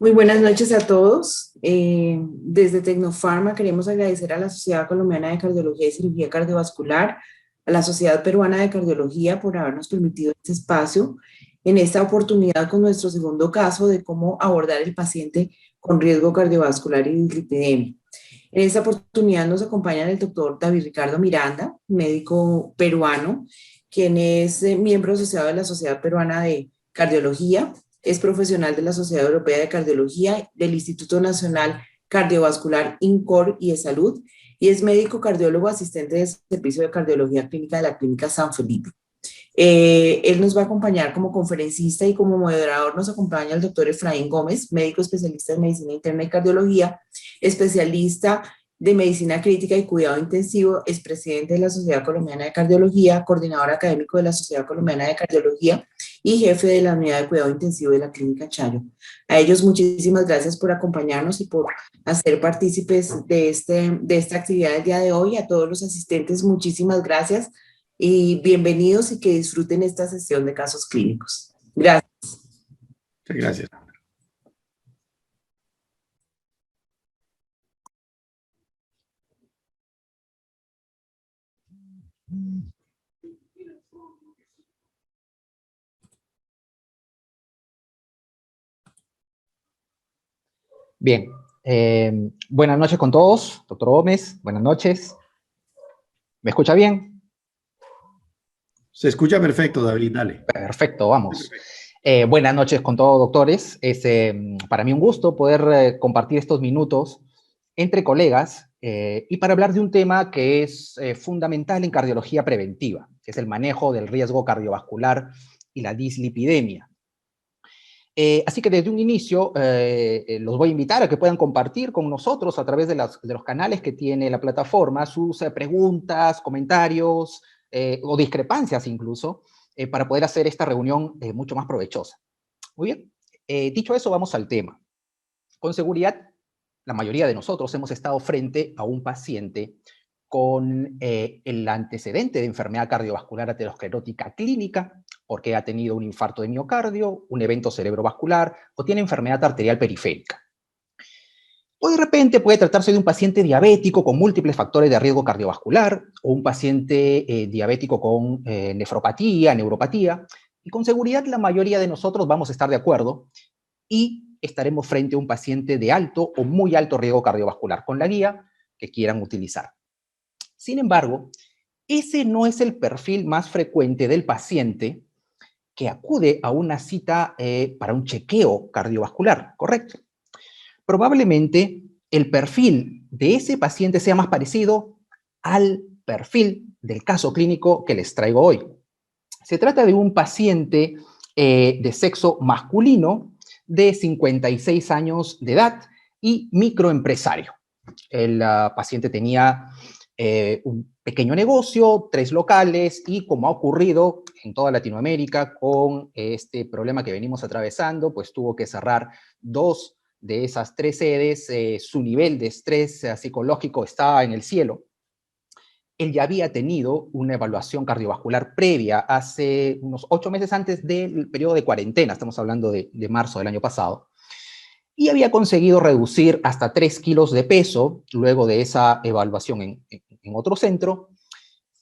Muy buenas noches a todos. Desde Tecnofarma queremos agradecer a la Sociedad Colombiana de Cardiología y Cirugía Cardiovascular, a la Sociedad Peruana de Cardiología por habernos permitido este espacio en esta oportunidad con nuestro segundo caso de cómo abordar el paciente con riesgo cardiovascular y dislipidemia. En esta oportunidad nos acompaña el doctor David Ricardo Miranda, médico peruano, quien es miembro asociado de la Sociedad Peruana de Cardiología. Es profesional de la Sociedad Europea de Cardiología, del Instituto Nacional Cardiovascular INCOR y de Salud, y es médico cardiólogo asistente de servicio de cardiología clínica de la Clínica San Felipe. Él nos va a acompañar como conferencista y como moderador nos acompaña el doctor Efraín Gómez, médico especialista en medicina interna y cardiología, especialista de medicina crítica y cuidado intensivo, es presidente de la Sociedad Colombiana de Cardiología, coordinador académico de la Sociedad Colombiana de Cardiología y jefe de la unidad de cuidado intensivo de la Clínica Chayo. A ellos muchísimas gracias por acompañarnos y por hacer partícipes de esta actividad del día de hoy. A todos los asistentes, muchísimas gracias y bienvenidos y que disfruten esta sesión de casos clínicos. Gracias. Muchas gracias. Bien, buenas noches con todos. Doctor Gómez, buenas noches. ¿Me escucha bien? Se escucha perfecto, David, dale. Perfecto, vamos. Buenas noches con todos, doctores. Es para mí un gusto poder compartir estos minutos entre colegas y para hablar de un tema que es fundamental en cardiología preventiva, que es el manejo del riesgo cardiovascular y la dislipidemia. Así que desde un inicio los voy a invitar a que puedan compartir con nosotros a través de los canales que tiene la plataforma sus preguntas, comentarios o discrepancias incluso para poder hacer esta reunión mucho más provechosa. Muy bien, dicho eso vamos al tema. Con seguridad, la mayoría de nosotros hemos estado frente a un paciente con el antecedente de enfermedad cardiovascular aterosclerótica clínica, porque ha tenido un infarto de miocardio, un evento cerebrovascular o tiene enfermedad arterial periférica. O de repente puede tratarse de un paciente diabético con múltiples factores de riesgo cardiovascular, o un paciente diabético con nefropatía, neuropatía, y con seguridad la mayoría de nosotros vamos a estar de acuerdo y estaremos frente a un paciente de alto o muy alto riesgo cardiovascular, con la guía que quieran utilizar. Sin embargo, ese no es el perfil más frecuente del paciente que acude a una cita para un chequeo cardiovascular, ¿correcto? Probablemente el perfil de ese paciente sea más parecido al perfil del caso clínico que les traigo hoy. Se trata de un paciente de sexo masculino de 56 años de edad y microempresario. El paciente tenía un pequeño negocio, 3 locales, y como ha ocurrido en toda Latinoamérica con este problema que venimos atravesando, pues tuvo que cerrar 2 de esas 3 sedes. Su nivel de estrés psicológico estaba en el cielo. Él ya había tenido una evaluación cardiovascular previa hace unos 8 meses antes del periodo de cuarentena, estamos hablando de marzo del año pasado, y había conseguido reducir hasta 3 kilos de peso luego de esa evaluación en otro centro,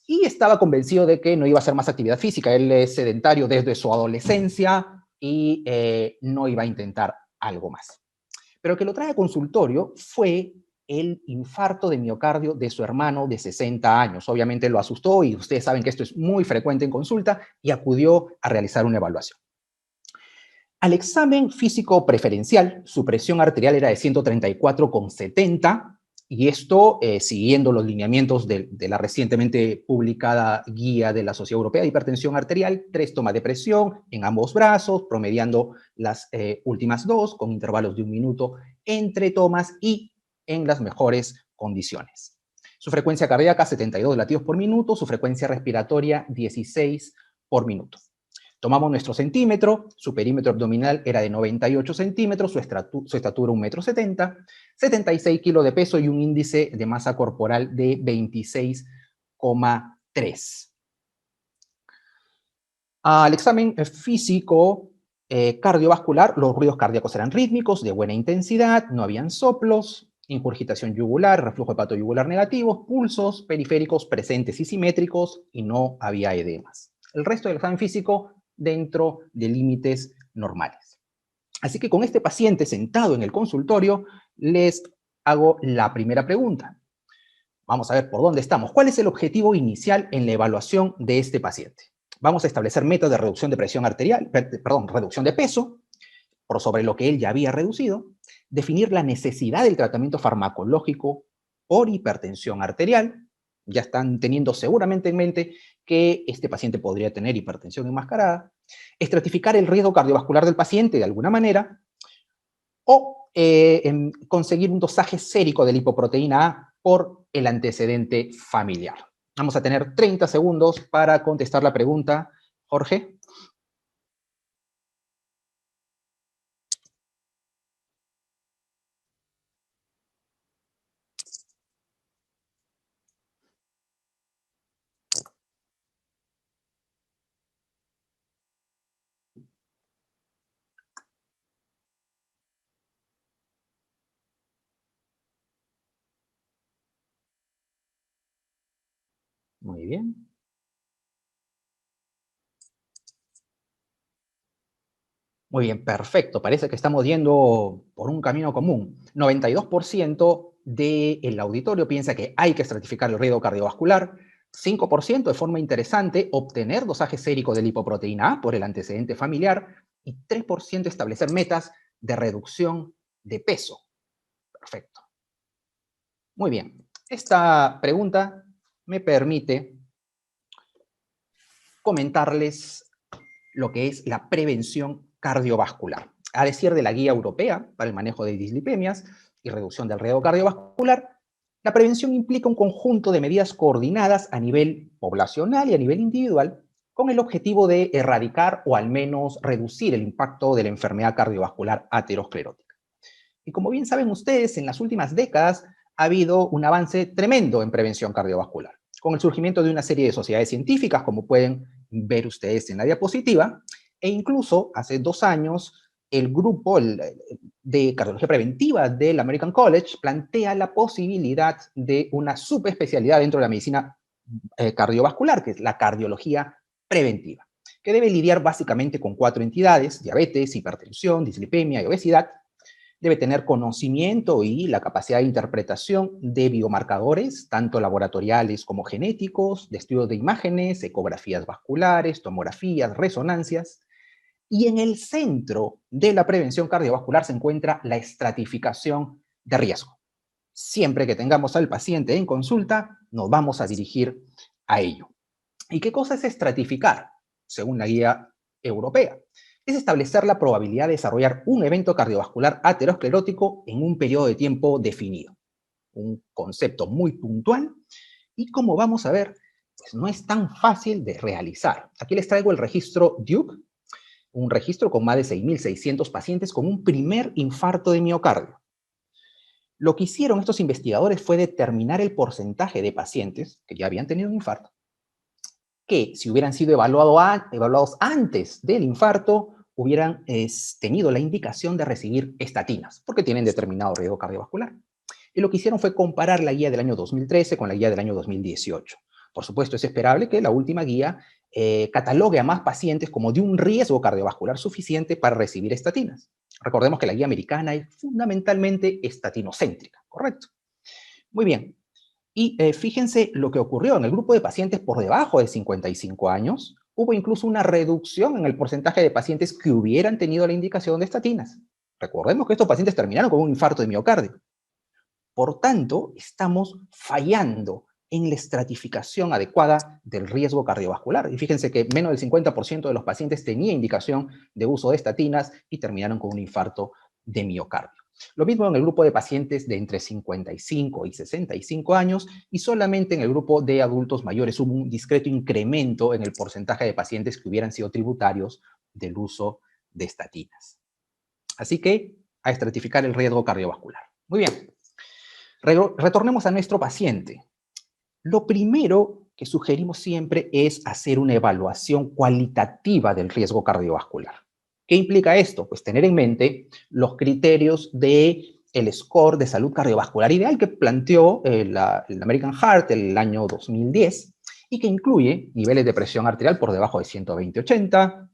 y estaba convencido de que no iba a hacer más actividad física. Él es sedentario desde su adolescencia y no iba a intentar algo más. Pero que lo trae a consultorio fue el infarto de miocardio de su hermano de 60 años. Obviamente lo asustó y ustedes saben que esto es muy frecuente en consulta y acudió a realizar una evaluación. Al examen físico preferencial, su presión arterial era de 134,70 y esto siguiendo los lineamientos de la recientemente publicada guía de la Sociedad Europea de Hipertensión Arterial, 3 tomas de presión en ambos brazos, promediando las últimas 2 con intervalos de 1 minuto entre tomas y en las mejores condiciones. Su frecuencia cardíaca 72 latidos por minuto, su frecuencia respiratoria 16 por minuto. Tomamos nuestro centímetro, su perímetro abdominal era de 98 centímetros, su estatura 1,70 m, 76 kilos de peso y un índice de masa corporal de 26,3. Al examen físico Cardiovascular, los ruidos cardíacos eran rítmicos, de buena intensidad, no habían soplos, ingurgitación yugular, reflujo hepatoyugular negativo, pulsos periféricos presentes y simétricos, y no había edemas. El resto del examen físico dentro de límites normales. Así que con este paciente sentado en el consultorio, les hago la primera pregunta. Vamos a ver por dónde estamos. ¿Cuál es el objetivo inicial en la evaluación de este paciente? Vamos a establecer metas de reducción de presión arterial, reducción de peso, por sobre lo que él ya había reducido, definir la necesidad del tratamiento farmacológico por hipertensión arterial. Ya están teniendo seguramente en mente que este paciente podría tener hipertensión enmascarada, estratificar el riesgo cardiovascular del paciente de alguna manera, o conseguir un dosaje sérico de lipoproteína A por el antecedente familiar. Vamos a tener 30 segundos para contestar la pregunta. Jorge. Muy bien. Muy bien, perfecto. Parece que estamos yendo por un camino común. 92% del auditorio piensa que hay que estratificar el riesgo cardiovascular. 5% de forma interesante, obtener dosaje sérico de lipoproteína A por el antecedente familiar. Y 3% establecer metas de reducción de peso. Perfecto. Muy bien. Esta pregunta me permite comentarles lo que es la prevención cardiovascular. A decir de la Guía Europea para el manejo de dislipemias y reducción del riesgo cardiovascular, la prevención implica un conjunto de medidas coordinadas a nivel poblacional y a nivel individual con el objetivo de erradicar o al menos reducir el impacto de la enfermedad cardiovascular aterosclerótica. Y como bien saben ustedes, en las últimas décadas ha habido un avance tremendo en prevención cardiovascular, con el surgimiento de una serie de sociedades científicas, como pueden ver ustedes en la diapositiva, e incluso hace 2 años el grupo de cardiología preventiva del American College plantea la posibilidad de una subespecialidad dentro de la medicina cardiovascular, que es la cardiología preventiva, que debe lidiar básicamente con 4 entidades: diabetes, hipertensión, dislipemia y obesidad. Debe tener conocimiento y la capacidad de interpretación de biomarcadores, tanto laboratoriales como genéticos, de estudios de imágenes, ecografías vasculares, tomografías, resonancias. Y en el centro de la prevención cardiovascular se encuentra la estratificación de riesgo. Siempre que tengamos al paciente en consulta, nos vamos a dirigir a ello. ¿Y qué cosa es estratificar? Según la guía europea, es establecer la probabilidad de desarrollar un evento cardiovascular aterosclerótico en un periodo de tiempo definido. Un concepto muy puntual y, como vamos a ver, pues no es tan fácil de realizar. Aquí les traigo el registro Duke, un registro con más de 6.600 pacientes con un primer infarto de miocardio. Lo que hicieron estos investigadores fue determinar el porcentaje de pacientes que ya habían tenido un infarto, que si hubieran sido evaluados antes del infarto, hubieran tenido la indicación de recibir estatinas, porque tienen determinado riesgo cardiovascular. Y lo que hicieron fue comparar la guía del año 2013 con la guía del año 2018. Por supuesto, es esperable que la última guía catalogue a más pacientes como de un riesgo cardiovascular suficiente para recibir estatinas. Recordemos que la guía americana es fundamentalmente estatino-céntrica, ¿correcto? Muy bien. Y fíjense lo que ocurrió en el grupo de pacientes por debajo de 55 años. Hubo incluso una reducción en el porcentaje de pacientes que hubieran tenido la indicación de estatinas. Recordemos que estos pacientes terminaron con un infarto de miocardio. Por tanto, estamos fallando en la estratificación adecuada del riesgo cardiovascular. Y fíjense que menos del 50% de los pacientes tenía indicación de uso de estatinas y terminaron con un infarto de miocardio. Lo mismo en el grupo de pacientes de entre 55 y 65 años, y solamente en el grupo de adultos mayores hubo un discreto incremento en el porcentaje de pacientes que hubieran sido tributarios del uso de estatinas. Así que, a estratificar el riesgo cardiovascular. Muy bien. Retornemos a nuestro paciente. Lo primero que sugerimos siempre es hacer una evaluación cualitativa del riesgo cardiovascular. ¿Qué implica esto? Pues tener en mente los criterios del score de salud cardiovascular ideal que planteó el American Heart el año 2010 y que incluye niveles de presión arterial por debajo de 120/80,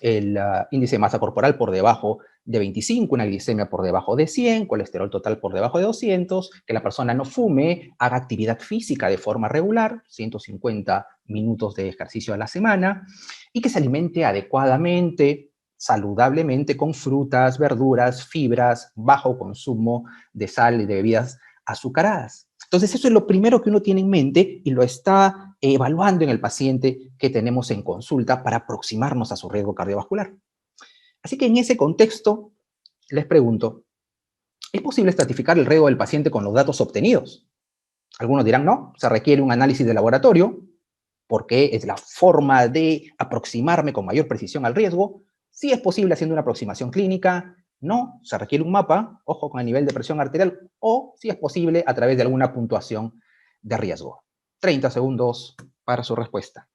el índice de masa corporal por debajo de 25, una glicemia por debajo de 100, colesterol total por debajo de 200, que la persona no fume, haga actividad física de forma regular, 150 minutos de ejercicio a la semana, y que se alimente adecuadamente, saludablemente, con frutas, verduras, fibras, bajo consumo de sal y de bebidas azucaradas. Entonces, eso es lo primero que uno tiene en mente y lo está evaluando en el paciente que tenemos en consulta para aproximarnos a su riesgo cardiovascular. Así que en ese contexto, les pregunto, ¿es posible estratificar el riesgo del paciente con los datos obtenidos? Algunos dirán, no, se requiere un análisis de laboratorio, porque es la forma de aproximarme con mayor precisión al riesgo. Sí es posible haciendo una aproximación clínica, no, se requiere un mapa, ojo con el nivel de presión arterial, o si es posible a través de alguna puntuación de riesgo. 30 segundos para su respuesta.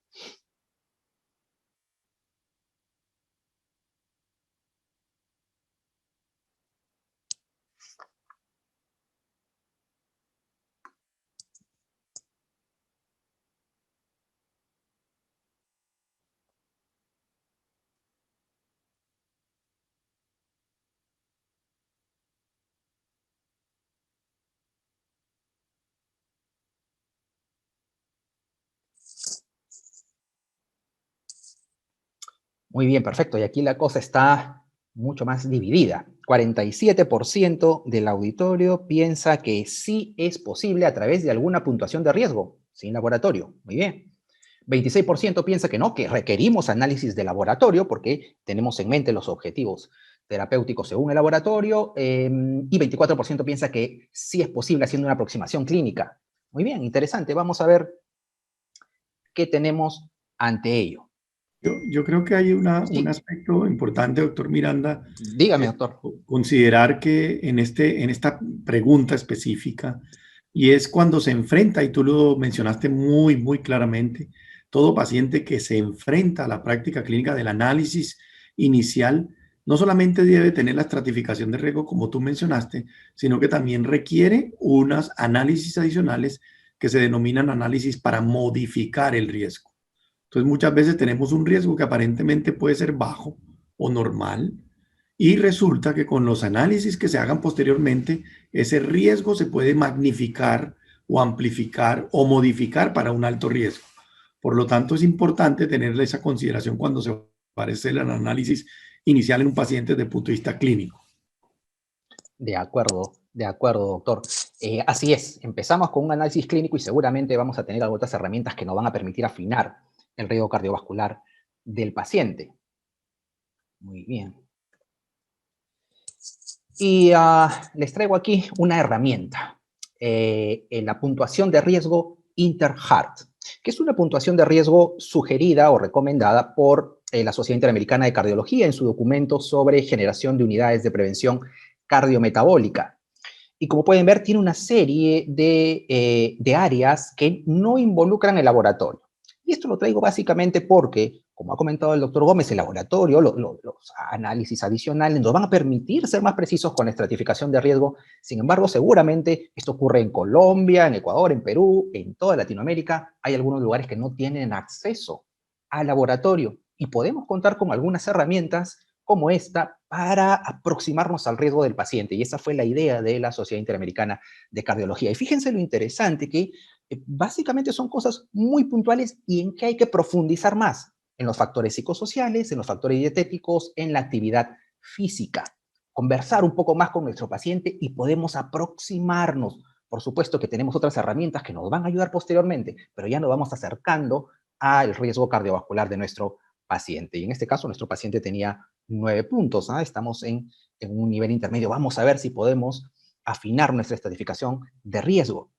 Muy bien, perfecto. Y aquí la cosa está mucho más dividida. 47% del auditorio piensa que sí es posible a través de alguna puntuación de riesgo, sin laboratorio. Muy bien. 26% piensa que no, que requerimos análisis de laboratorio porque tenemos en mente los objetivos terapéuticos según el laboratorio, y 24% piensa que sí es posible haciendo una aproximación clínica. Muy bien, interesante. Vamos a ver qué tenemos ante ello. Yo creo que hay un Sí. aspecto importante, doctor Miranda, Dígame, doctor. considerar que en esta pregunta específica, y es cuando se enfrenta, y tú lo mencionaste muy, muy claramente, todo paciente que se enfrenta a la práctica clínica del análisis inicial, no solamente debe tener la estratificación de riesgo, como tú mencionaste, sino que también requiere unos análisis adicionales que se denominan análisis para modificar el riesgo. Entonces, muchas veces tenemos un riesgo que aparentemente puede ser bajo o normal, y resulta que con los análisis que se hagan posteriormente, ese riesgo se puede magnificar o amplificar o modificar para un alto riesgo. Por lo tanto, es importante tener esa consideración cuando se va a hacer el análisis inicial en un paciente desde el punto de vista clínico. De acuerdo, doctor. Así es, empezamos con un análisis clínico y seguramente vamos a tener otras herramientas que nos van a permitir afinar el riesgo cardiovascular del paciente. Muy bien. Y les traigo aquí una herramienta, en la puntuación de riesgo Inter-Heart, que es una puntuación de riesgo sugerida o recomendada por la Sociedad Interamericana de Cardiología en su documento sobre generación de unidades de prevención cardiometabólica. Y como pueden ver, tiene una serie de áreas que no involucran el laboratorio. Y esto lo traigo básicamente porque, como ha comentado el doctor Gómez, el laboratorio, los análisis adicionales nos van a permitir ser más precisos con la estratificación de riesgo. Sin embargo, seguramente esto ocurre en Colombia, en Ecuador, en Perú, en toda Latinoamérica. Hay algunos lugares que no tienen acceso al laboratorio y podemos contar con algunas herramientas como esta para aproximarnos al riesgo del paciente. Y esa fue la idea de la Sociedad Interamericana de Cardiología. Y fíjense lo interesante que básicamente son cosas muy puntuales y en que hay que profundizar más en los factores psicosociales, en los factores dietéticos, en la actividad física. Conversar un poco más con nuestro paciente y podemos aproximarnos. Por supuesto que tenemos otras herramientas que nos van a ayudar posteriormente, pero ya nos vamos acercando al riesgo cardiovascular de nuestro paciente. Y en este caso, nuestro paciente tenía 9 puntos. Estamos en un nivel intermedio. Vamos a ver si podemos afinar nuestra estratificación de riesgo.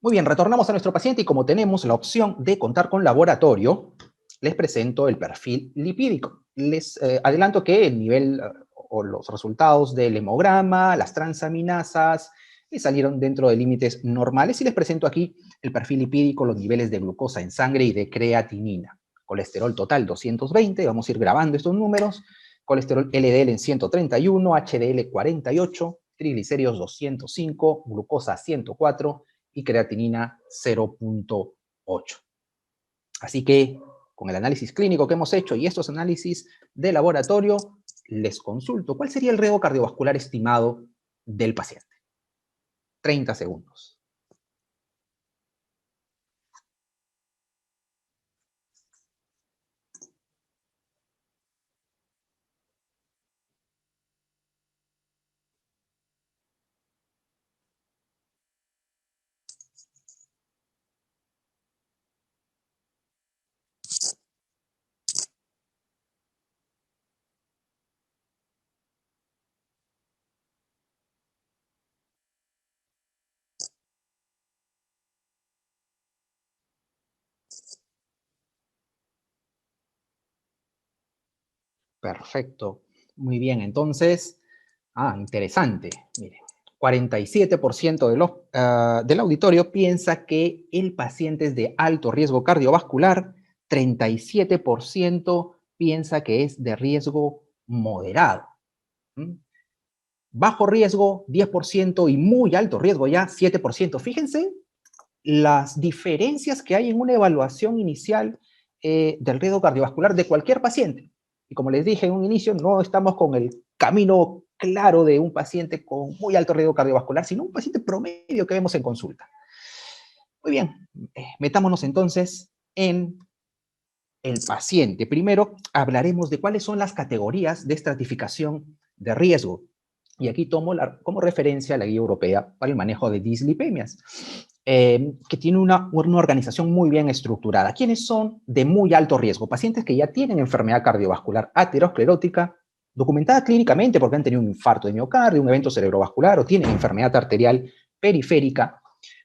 Muy bien, retornamos a nuestro paciente y como tenemos la opción de contar con laboratorio, les presento el perfil lipídico. Les adelanto que el nivel o los resultados del hemograma, las transaminasas, salieron dentro de límites normales y les presento aquí el perfil lipídico, los niveles de glucosa en sangre y de creatinina. colesterol total 220, vamos a ir grabando estos números, colesterol LDL en 131, HDL 48, triglicéridos 205, glucosa 104 y creatinina 0.8. Así que, con el análisis clínico que hemos hecho y estos análisis de laboratorio, les consulto, ¿cuál sería el riesgo cardiovascular estimado del paciente? 30 segundos. Perfecto. Muy bien, entonces, interesante. Mire, 47% del auditorio piensa que el paciente es de alto riesgo cardiovascular, 37% piensa que es de riesgo moderado. ¿Mm? Bajo riesgo, 10% y muy alto riesgo ya, 7%. Fíjense las diferencias que hay en una evaluación inicial del riesgo cardiovascular de cualquier paciente. Y como les dije en un inicio, no estamos con el camino claro de un paciente con muy alto riesgo cardiovascular, sino un paciente promedio que vemos en consulta. Muy bien, metámonos entonces en el paciente. Primero hablaremos de cuáles son las categorías de estratificación de riesgo. Y aquí tomo como referencia la Guía Europea para el Manejo de Dislipemias, que tiene una organización muy bien estructurada. ¿Quiénes son de muy alto riesgo? Pacientes que ya tienen enfermedad cardiovascular aterosclerótica, documentada clínicamente porque han tenido un infarto de miocardio, un evento cerebrovascular o tienen enfermedad arterial periférica,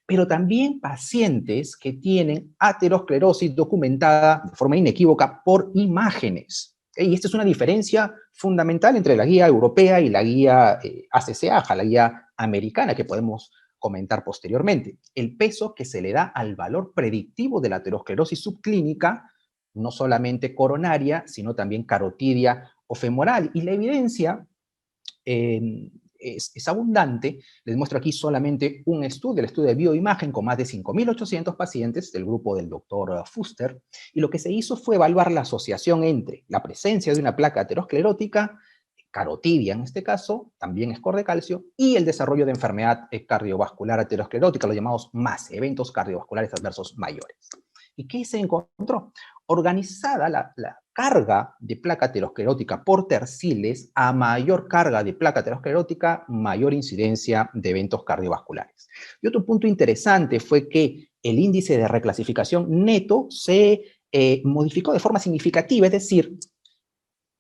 pero también pacientes que tienen aterosclerosis documentada de forma inequívoca por imágenes. Y esta es una diferencia fundamental entre la guía europea y la guía ACC-AHA, la guía americana, que podemos comentar posteriormente. El peso que se le da al valor predictivo de la aterosclerosis subclínica, no solamente coronaria, sino también carotidia o femoral. Y la evidencia es abundante. Les muestro aquí solamente un estudio, el estudio de bioimagen con más de 5.800 pacientes del grupo del doctor Fuster, y lo que se hizo fue evaluar la asociación entre la presencia de una placa aterosclerótica, carotidia en este caso, también score de calcio, y el desarrollo de enfermedad cardiovascular aterosclerótica, los llamados MAS, eventos cardiovasculares adversos mayores. ¿Y qué se encontró? Organizada la carga de placa aterosclerótica por terciles, a mayor carga de placa aterosclerótica, mayor incidencia de eventos cardiovasculares. Y otro punto interesante fue que el índice de reclasificación neto se modificó de forma significativa, es decir,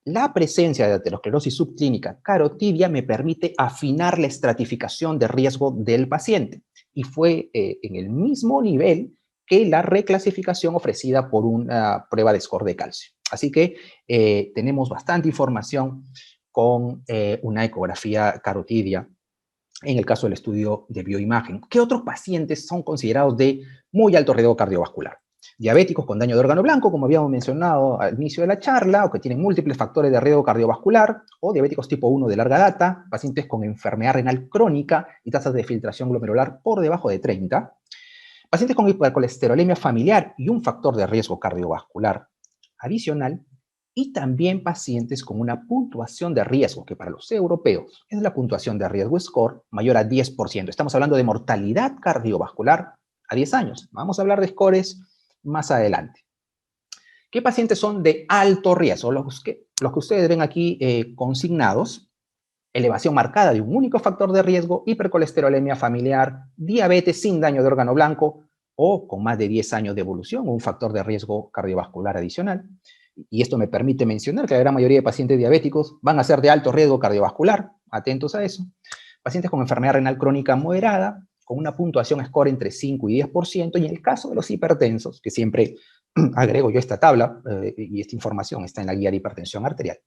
la presencia de aterosclerosis subclínica carotidia me permite afinar la estratificación de riesgo del paciente, y fue en el mismo nivel que la reclasificación ofrecida por una prueba de score de calcio. Así que tenemos bastante información con una ecografía carotidia en el caso del estudio de bioimagen. ¿Qué otros pacientes son considerados de muy alto riesgo cardiovascular? Diabéticos con daño de órgano blanco, como habíamos mencionado al inicio de la charla, o que tienen múltiples factores de riesgo cardiovascular, o diabéticos tipo 1 de larga data, pacientes con enfermedad renal crónica y tasas de filtración glomerular por debajo de 30, pacientes con hipercolesterolemia familiar y un factor de riesgo cardiovascular adicional, y también pacientes con una puntuación de riesgo, que para los europeos es la puntuación de riesgo score mayor a 10%. Estamos hablando de mortalidad cardiovascular a 10 años. Vamos a hablar de scores más adelante. ¿Qué pacientes son de alto riesgo? Los que ustedes ven aquí consignados: elevación marcada de un único factor de riesgo, hipercolesterolemia familiar, diabetes sin daño de órgano blanco o con más de 10 años de evolución o un factor de riesgo cardiovascular adicional. Y esto me permite mencionar que la gran mayoría de pacientes diabéticos van a ser de alto riesgo cardiovascular, atentos a eso. Pacientes con enfermedad renal crónica moderada, con una puntuación score entre 5 y 10%, y en el caso de los hipertensos, que siempre agrego yo esta tabla, y esta información está en la guía de hipertensión arterial,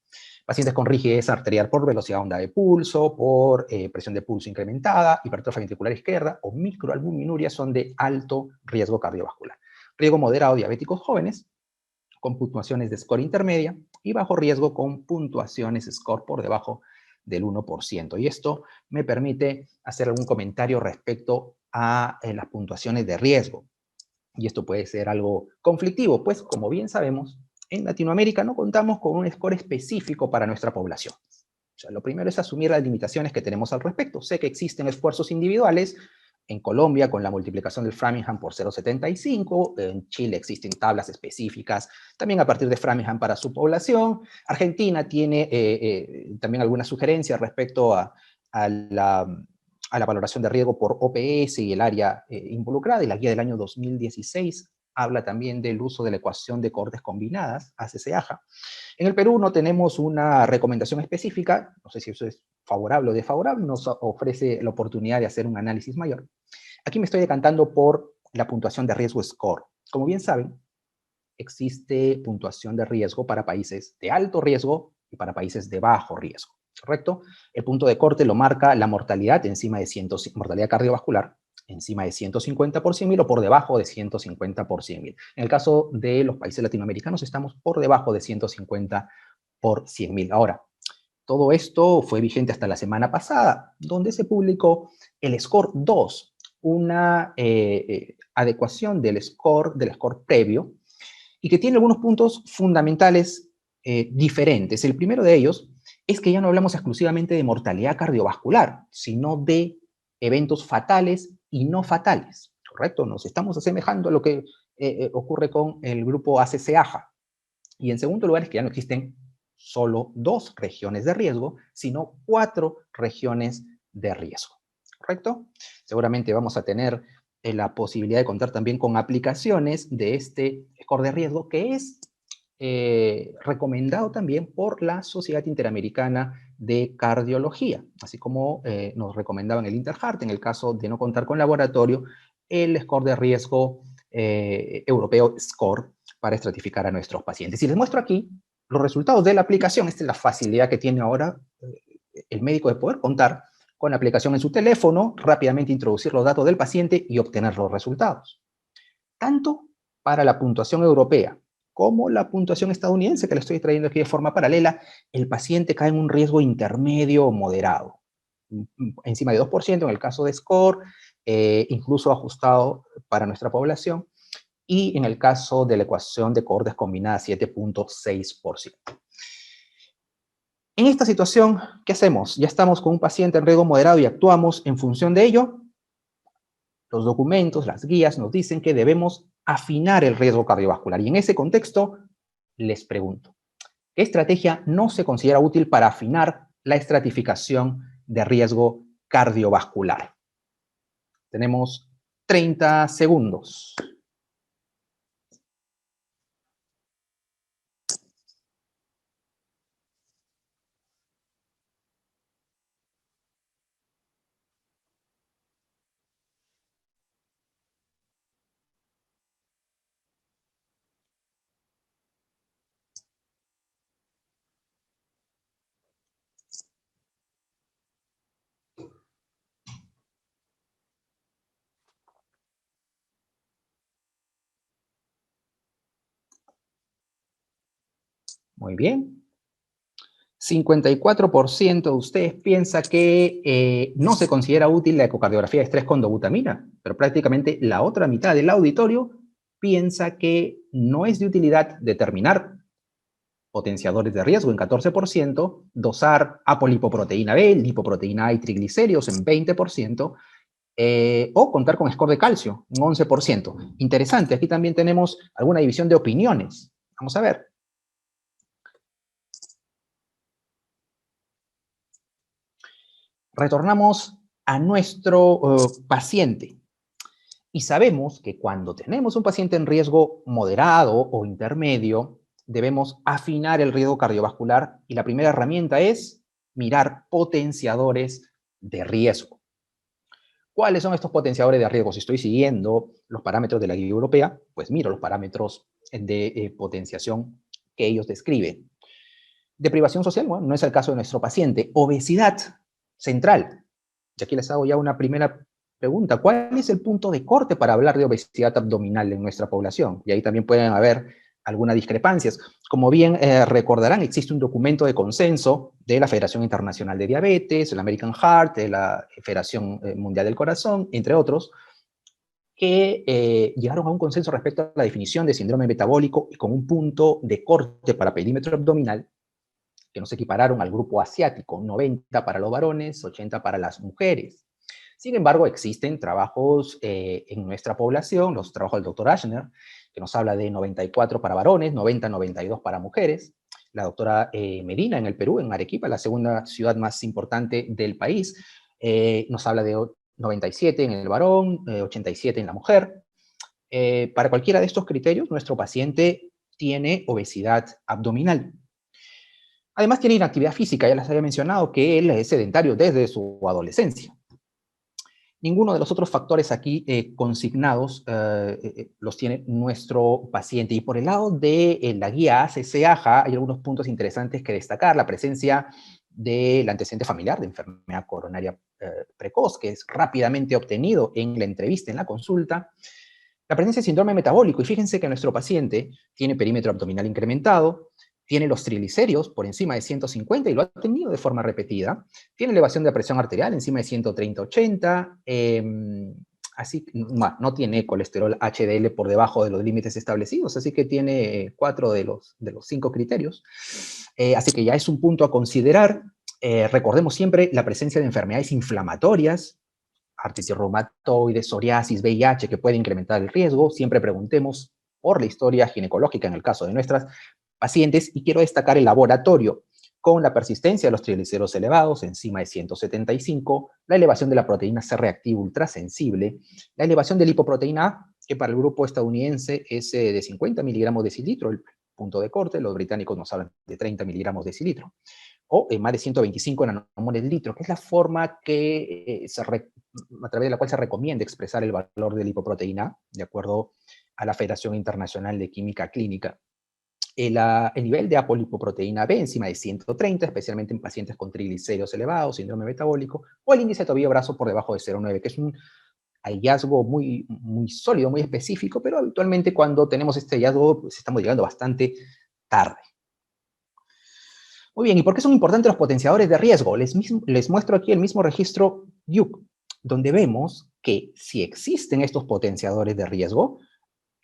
pacientes con rigidez arterial por velocidad onda de pulso, por presión de pulso incrementada, hipertrofia ventricular izquierda o microalbuminuria son de alto riesgo cardiovascular. Riesgo moderado, diabéticos jóvenes, con puntuaciones de score intermedia, y bajo riesgo con puntuaciones score por debajo del 1%. Y esto me permite hacer algún comentario respecto a las puntuaciones de riesgo. Y esto puede ser algo conflictivo, pues como bien sabemos, en Latinoamérica no contamos con un score específico para nuestra población. O sea, lo primero es asumir las limitaciones que tenemos al respecto. Sé que existen esfuerzos individuales. En Colombia, con la multiplicación del Framingham por 0,75, en Chile existen tablas específicas, también a partir de Framingham para su población. Argentina tiene también algunas sugerencias respecto a la valoración de riesgo por OPS y el área involucrada, y la guía del año 2016 habla también del uso de la ecuación de cohortes combinadas, ACCAJA. En el Perú no tenemos una recomendación específica, no sé si eso es favorable o desfavorable, nos ofrece la oportunidad de hacer un análisis mayor. Aquí me estoy decantando por la puntuación de riesgo score. Como bien saben, existe puntuación de riesgo para países de alto riesgo y para países de bajo riesgo, ¿correcto? El punto de corte lo marca la mortalidad encima de mortalidad cardiovascular, encima de 150 por 100.000 o por debajo de 150 por 100.000. En el caso de los países latinoamericanos estamos por debajo de 150 por 100.000. Ahora, todo esto fue vigente hasta la semana pasada, donde se publicó el Score 2, una adecuación del score previo, y que tiene algunos puntos fundamentales diferentes. El primero de ellos es que ya no hablamos exclusivamente de mortalidad cardiovascular, sino de eventos fatales y no fatales, ¿correcto? Nos estamos asemejando a lo que ocurre con el grupo ACCAJA. Y en segundo lugar es que ya no existen solo 2 regiones de riesgo, sino 4 regiones de riesgo, ¿correcto? Seguramente vamos a tener la posibilidad de contar también con aplicaciones de este score de riesgo, que es recomendado también por la Sociedad Interamericana de Cardiología, así como nos recomendaban el Interheart, en el caso de no contar con laboratorio, el score de riesgo europeo SCORE, para estratificar a nuestros pacientes. Y les muestro aquí los resultados de la aplicación. Esta es la facilidad que tiene ahora el médico de poder contar con la aplicación en su teléfono, rápidamente introducir los datos del paciente y obtener los resultados. Tanto para la puntuación europea como la puntuación estadounidense, que le estoy trayendo aquí de forma paralela, el paciente cae en un riesgo intermedio o moderado, encima de 2% en el caso de SCORE, incluso ajustado para nuestra población, y en el caso de la ecuación de cohortes combinadas 7.6%. En esta situación, ¿qué hacemos? Ya estamos con un paciente en riesgo moderado y actuamos en función de ello. Los documentos, las guías nos dicen que debemos afinar el riesgo cardiovascular. Y en ese contexto, les pregunto, ¿qué estrategia no se considera útil para afinar la estratificación de riesgo cardiovascular? Tenemos 30 segundos. Muy bien. 54% de ustedes piensa que no se considera útil la ecocardiografía de estrés con dobutamina, pero prácticamente la otra mitad del auditorio piensa que no es de utilidad determinar potenciadores de riesgo en 14%, dosar apolipoproteína B, lipoproteína A y triglicéridos en 20%, o contar con score de calcio, un 11%. Interesante, aquí también tenemos alguna división de opiniones. Vamos a ver. Retornamos a nuestro paciente y sabemos que cuando tenemos un paciente en riesgo moderado o intermedio, debemos afinar el riesgo cardiovascular y la primera herramienta es mirar potenciadores de riesgo. ¿Cuáles son estos potenciadores de riesgo? Si estoy siguiendo los parámetros de la guía europea, pues miro los parámetros de potenciación que ellos describen. Deprivación social, bueno, no es el caso de nuestro paciente. Obesidad central. Y aquí les hago ya una primera pregunta. ¿Cuál es el punto de corte para hablar de obesidad abdominal en nuestra población? Y ahí también pueden haber algunas discrepancias. Como bien recordarán, existe un documento de consenso de la Federación Internacional de Diabetes, el American Heart, de la Federación Mundial del Corazón, entre otros, que llegaron a un consenso respecto a la definición de síndrome metabólico y con un punto de corte para perímetro abdominal que nos equipararon al grupo asiático, 90 para los varones, 80 para las mujeres. Sin embargo, existen trabajos en nuestra población, los trabajos del doctor Ashner, que nos habla de 94 para varones, 90-92 para mujeres. La doctora Medina en el Perú, en Arequipa, la segunda ciudad más importante del país, nos habla de 97 en el varón, 87 en la mujer. Para cualquiera de estos criterios, nuestro paciente tiene obesidad abdominal. Además tiene inactividad física, ya les había mencionado que él es sedentario desde su adolescencia. Ninguno de los otros factores aquí consignados los tiene nuestro paciente. Y por el lado de la guía ACC-AJA hay algunos puntos interesantes que destacar. La presencia del antecedente familiar de enfermedad coronaria precoz, que es rápidamente obtenido en la entrevista, en la consulta. La presencia de síndrome metabólico, y fíjense que nuestro paciente tiene perímetro abdominal incrementado, tiene los triglicéridos por encima de 150 y lo ha tenido de forma repetida, tiene elevación de presión arterial encima de 130-80, así no tiene colesterol HDL por debajo de los límites establecidos, así que tiene 4 de los 5 criterios, así que ya es un punto a considerar. Recordemos siempre la presencia de enfermedades inflamatorias, artritis reumatoide, psoriasis, VIH, que puede incrementar el riesgo. Siempre preguntemos por la historia ginecológica en el caso de nuestras pacientes, y quiero destacar el laboratorio con la persistencia de los triglicéridos elevados, encima de 175, la elevación de la proteína C reactiva ultrasensible, la elevación de lipoproteína A, que para el grupo estadounidense es de 50 miligramos decilitro, el punto de corte, los británicos nos hablan de 30 miligramos decilitro, o más de 125 nanomoles litro, que es la forma que a través de la cual se recomienda expresar el valor de lipoproteína A, de acuerdo a la Federación Internacional de Química Clínica. El nivel de apolipoproteína B encima de 130, especialmente en pacientes con triglicéridos elevados, síndrome metabólico, o el índice de tobillo-brazo por debajo de 0,9, que es un hallazgo muy, muy sólido, muy específico, pero habitualmente cuando tenemos este hallazgo, pues estamos llegando bastante tarde. Muy bien, ¿y por qué son importantes los potenciadores de riesgo? Les muestro aquí el mismo registro Duke, donde vemos que si existen estos potenciadores de riesgo,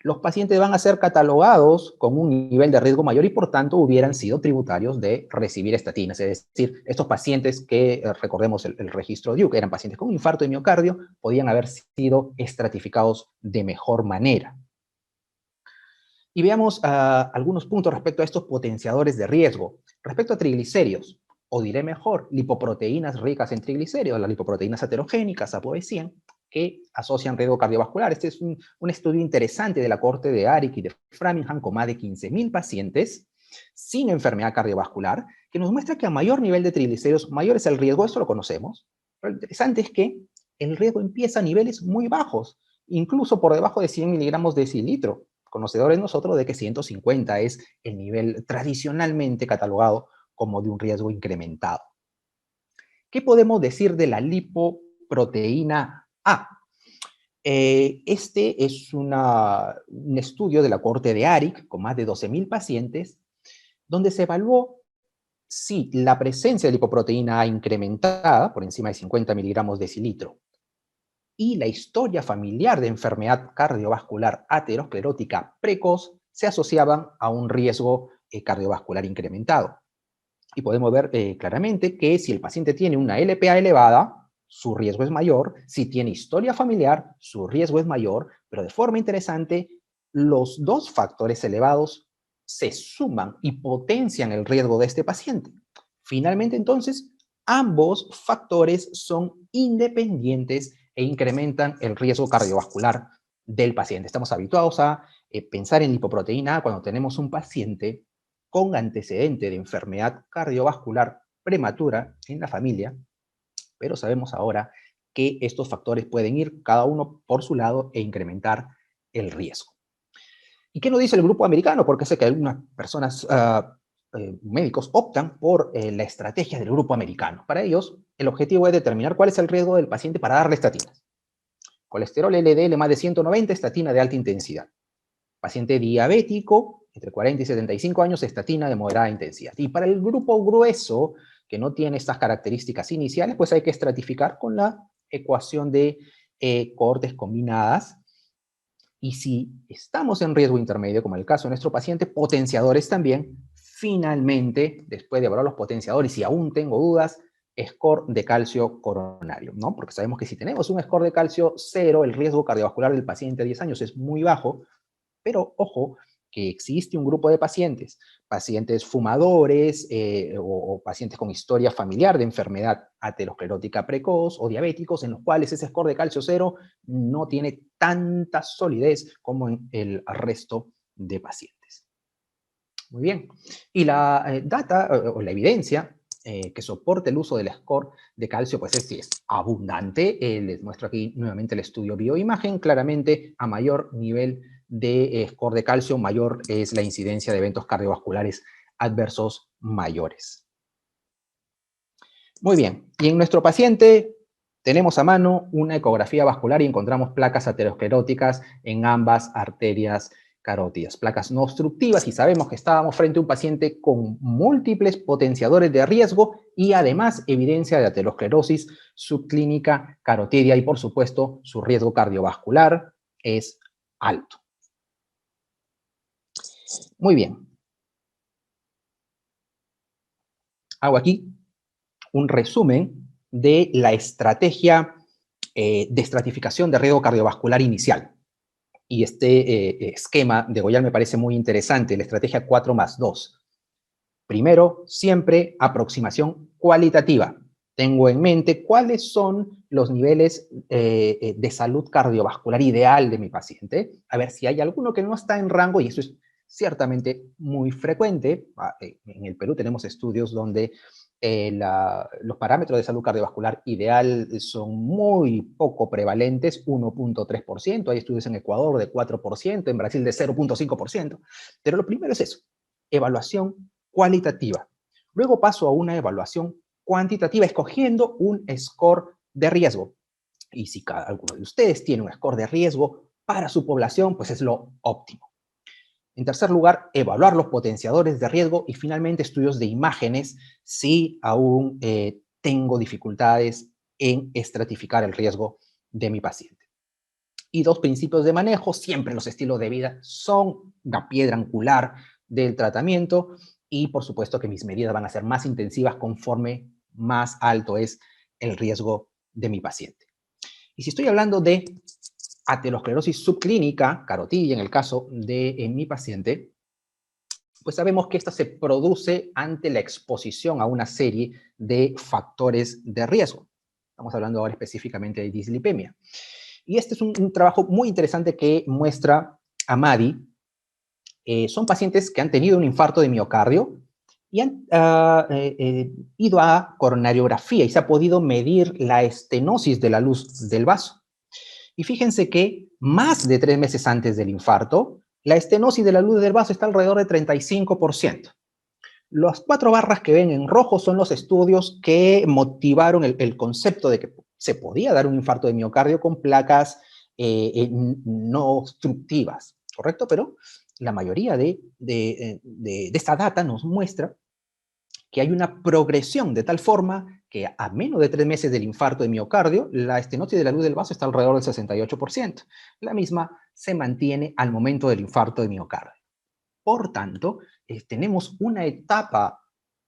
los pacientes van a ser catalogados con un nivel de riesgo mayor y por tanto hubieran sido tributarios de recibir estatinas. Es decir, estos pacientes que, recordemos el registro Duke, eran pacientes con infarto de miocardio, podían haber sido estratificados de mejor manera. Y veamos algunos puntos respecto a estos potenciadores de riesgo. Respecto a triglicéridos, o diré mejor, lipoproteínas ricas en triglicéridos, las lipoproteínas aterogénicas, ApoB100, que asocian riesgo cardiovascular. Este es un estudio interesante de la corte de Arick y de Framingham con más de 15.000 pacientes sin enfermedad cardiovascular, que nos muestra que a mayor nivel de triglicéridos, mayor es el riesgo. Esto lo conocemos. Pero lo interesante es que el riesgo empieza a niveles muy bajos, incluso por debajo de 100 miligramos de decilitro. Conocedores nosotros de que 150 es el nivel tradicionalmente catalogado como de un riesgo incrementado. ¿Qué podemos decir de la lipoproteína A? Este es un estudio de la corte de Arick con más de 12.000 pacientes, donde se evaluó si la presencia de lipoproteína A incrementada por encima de 50 miligramos decilitro y la historia familiar de enfermedad cardiovascular aterosclerótica precoz se asociaban a un riesgo cardiovascular incrementado. Y podemos ver claramente que si el paciente tiene una LPA elevada, su riesgo es mayor. Si tiene historia familiar, su riesgo es mayor. Pero de forma interesante, los dos factores elevados se suman y potencian el riesgo de este paciente. Finalmente, entonces, ambos factores son independientes e incrementan el riesgo cardiovascular del paciente. Estamos habituados a pensar en lipoproteína A cuando tenemos un paciente con antecedente de enfermedad cardiovascular prematura en la familia, pero sabemos ahora que estos factores pueden ir cada uno por su lado e incrementar el riesgo. ¿Y qué nos dice el grupo americano? Porque sé que algunas personas, médicos, optan por la estrategia del grupo americano. Para ellos, el objetivo es determinar cuál es el riesgo del paciente para darle estatinas. Colesterol LDL más de 190, estatina de alta intensidad. Paciente diabético, entre 40 y 75 años, estatina de moderada intensidad. Y para el grupo grueso, que no tiene estas características iniciales, pues hay que estratificar con la ecuación de cohortes combinadas. Y si estamos en riesgo intermedio, como en el caso de nuestro paciente, potenciadores también. Finalmente, después de evaluar los potenciadores, si aún tengo dudas, score de calcio coronario, ¿no? Porque sabemos que si tenemos un score de calcio 0, el riesgo cardiovascular del paciente a 10 años es muy bajo, pero ojo, que existe un grupo de pacientes, pacientes fumadores o pacientes con historia familiar de enfermedad aterosclerótica precoz o diabéticos, en los cuales ese score de calcio 0 no tiene tanta solidez como en el resto de pacientes. Muy bien. Y la data o la evidencia que soporte el uso del score de calcio, pues es abundante. Les muestro aquí nuevamente el estudio bioimagen. Claramente, a mayor nivel de score de calcio, mayor es la incidencia de eventos cardiovasculares adversos mayores. Muy bien. Y en nuestro paciente tenemos a mano una ecografía vascular y encontramos placas ateroscleróticas en ambas arterias carótidas, placas no obstructivas, y sabemos que estábamos frente a un paciente con múltiples potenciadores de riesgo y además evidencia de aterosclerosis subclínica carotidia y por supuesto su riesgo cardiovascular es alto. Muy bien. Hago aquí un resumen de la estrategia de estratificación de riesgo cardiovascular inicial. Y este esquema de Goyal me parece muy interesante, la estrategia 4+2. Primero, siempre aproximación cualitativa. Tengo en mente cuáles son los niveles de salud cardiovascular ideal de mi paciente, a ver si hay alguno que no está en rango, y eso es ciertamente muy frecuente. En el Perú tenemos estudios donde los parámetros de salud cardiovascular ideal son muy poco prevalentes, 1.3%, hay estudios en Ecuador de 4%, en Brasil de 0.5%, pero lo primero es eso, evaluación cualitativa. Luego paso a una evaluación cuantitativa, escogiendo un score de riesgo. Y si cada uno de ustedes tiene un score de riesgo para su población, pues es lo óptimo. En tercer lugar, evaluar los potenciadores de riesgo y finalmente estudios de imágenes si aún tengo dificultades en estratificar el riesgo de mi paciente. Y dos principios de manejo, siempre los estilos de vida son una piedra angular del tratamiento y por supuesto que mis medidas van a ser más intensivas conforme más alto es el riesgo de mi paciente. Y si estoy hablando de aterosclerosis subclínica, carotidia en el caso de mi paciente, pues sabemos que esta se produce ante la exposición a una serie de factores de riesgo. Estamos hablando ahora específicamente de dislipemia. Y este es un trabajo muy interesante que muestra Amadi. Son pacientes que han tenido un infarto de miocardio y han ido a coronariografía y se ha podido medir la estenosis de la luz del vaso. Y fíjense que más de 3 meses antes del infarto, la estenosis de la luz del vaso está alrededor de 35%. Las 4 barras que ven en rojo son los estudios que motivaron el concepto de que se podía dar un infarto de miocardio con placas no obstructivas, ¿correcto? Pero la mayoría de esta data nos muestra que hay una progresión de tal forma que a menos de 3 meses del infarto de miocardio, la estenosis de la luz del vaso está alrededor del 68%. La misma se mantiene al momento del infarto de miocardio. Por tanto, tenemos una etapa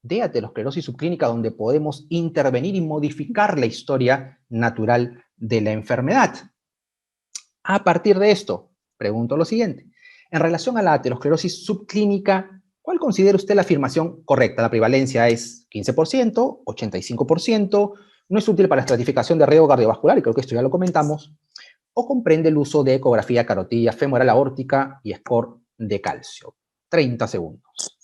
de aterosclerosis subclínica donde podemos intervenir y modificar la historia natural de la enfermedad. A partir de esto, pregunto lo siguiente. En relación a la aterosclerosis subclínica, ¿cuál considera usted la afirmación correcta? La prevalencia es 15%, 85%, no es útil para la estratificación de riesgo cardiovascular, y creo que esto ya lo comentamos, o comprende el uso de ecografía carotidia femoral aórtica y score de calcio. 30 segundos.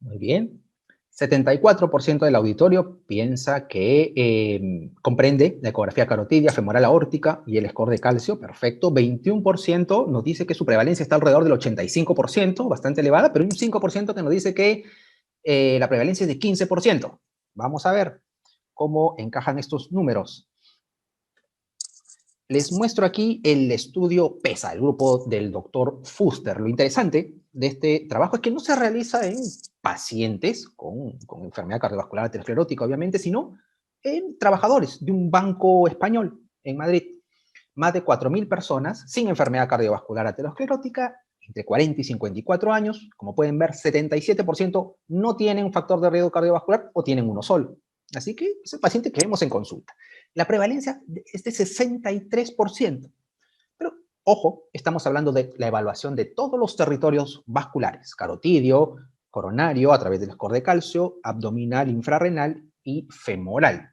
Muy bien. 74% del auditorio piensa que comprende la ecografía carotidia, femoral aórtica y el score de calcio. Perfecto. 21% nos dice que su prevalencia está alrededor del 85%, bastante elevada, pero hay un 5% que nos dice que la prevalencia es de 15%. Vamos a ver cómo encajan estos números. Les muestro aquí el estudio PESA, el grupo del doctor Fuster. Lo interesante de este trabajo es que no se realiza en pacientes con enfermedad cardiovascular aterosclerótica, obviamente, sino en trabajadores de un banco español en Madrid. Más de 4.000 personas sin enfermedad cardiovascular aterosclerótica, entre 40 y 54 años. Como pueden ver, 77% no tienen un factor de riesgo cardiovascular o tienen uno solo. Así que es el paciente que vemos en consulta. La prevalencia es de 63%. Pero, ojo, estamos hablando de la evaluación de todos los territorios vasculares, carotidio, coronario, a través del score de calcio, abdominal, infrarrenal y femoral.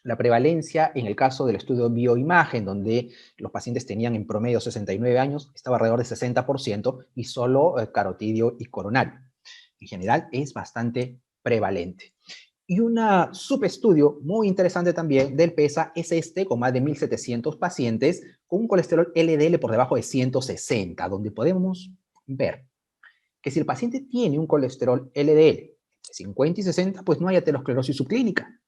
La prevalencia en el caso del estudio bioimagen, donde los pacientes tenían en promedio 69 años, estaba alrededor de 60% y solo carotidio y coronario. En general es bastante prevalente. Y un subestudio muy interesante también del PESA es este, con más de 1.700 pacientes con un colesterol LDL por debajo de 160, donde podemos ver que si el paciente tiene un colesterol LDL de 50 y 60, pues no hay aterosclerosis subclínica.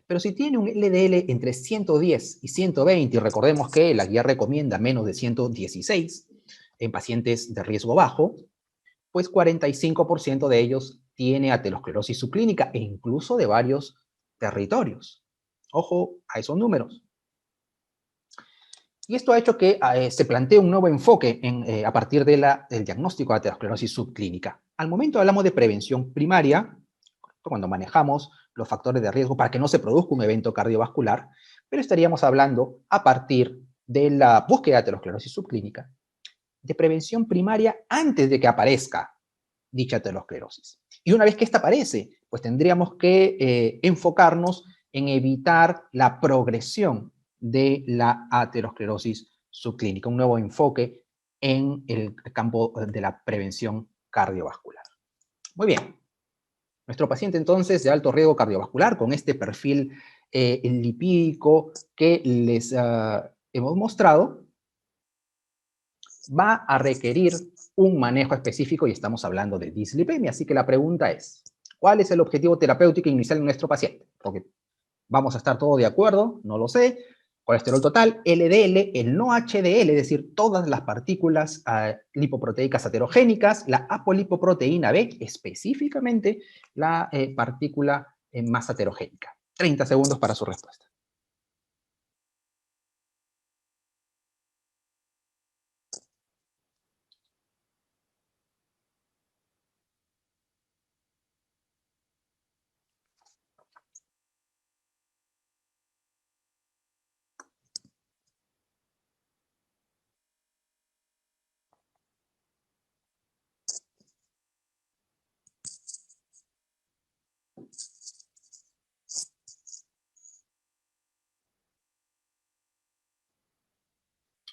Pero si tiene un LDL entre 110 y 120, y recordemos que la guía recomienda menos de 116 en pacientes de riesgo bajo, pues 45% de ellos tiene aterosclerosis subclínica e incluso de varios territorios. Ojo a esos números. Y esto ha hecho que se plantee un nuevo enfoque a partir del diagnóstico de aterosclerosis subclínica. Al momento hablamos de prevención primaria, cuando manejamos los factores de riesgo para que no se produzca un evento cardiovascular, pero estaríamos hablando a partir de la búsqueda de aterosclerosis subclínica, de prevención primaria antes de que aparezca dicha aterosclerosis. Y una vez que esta aparece, pues tendríamos que enfocarnos en evitar la progresión de la aterosclerosis subclínica, un nuevo enfoque en el campo de la prevención cardiovascular. Muy bien. Nuestro paciente entonces de alto riesgo cardiovascular con este perfil lipídico que les hemos mostrado va a requerir un manejo específico y estamos hablando de dislipemia. Así que la pregunta es, ¿cuál es el objetivo terapéutico inicial de nuestro paciente? Porque vamos a estar todos de acuerdo, no lo sé. Colesterol total, LDL, el no HDL, es decir, todas las partículas lipoproteicas aterogénicas, la apolipoproteína B, específicamente la partícula más aterogénica. 30 segundos para su respuesta.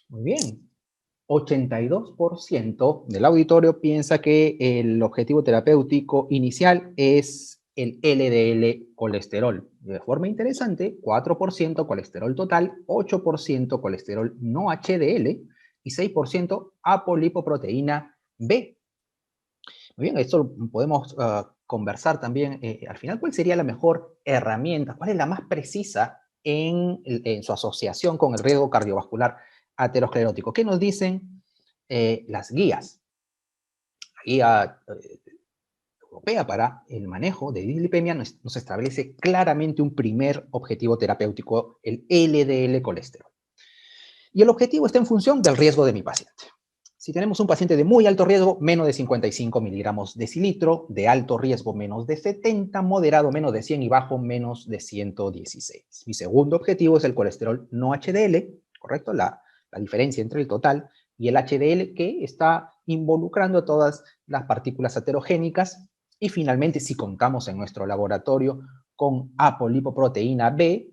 Muy bien. 82% del auditorio piensa que el objetivo terapéutico inicial es el LDL colesterol. De forma interesante, 4% colesterol total, 8% colesterol no HDL y 6% apolipoproteína B. Muy bien, esto lo podemos conversar también. Al final, ¿cuál sería la mejor herramienta? ¿Cuál es la más precisa en su asociación con el riesgo cardiovascular aterosclerótico? ¿Qué nos dicen las guías? La guía europea para el manejo de dislipemia nos establece claramente un primer objetivo terapéutico, el LDL colesterol. Y el objetivo está en función del riesgo de mi paciente. Si tenemos un paciente de muy alto riesgo, menos de 55 miligramos decilitro, de alto riesgo menos de 70, moderado menos de 100 y bajo menos de 116. Mi segundo objetivo es el colesterol no HDL, ¿correcto? La diferencia entre el total y el HDL que está involucrando a todas las partículas aterogénicas. Y finalmente, si contamos en nuestro laboratorio con apolipoproteína B,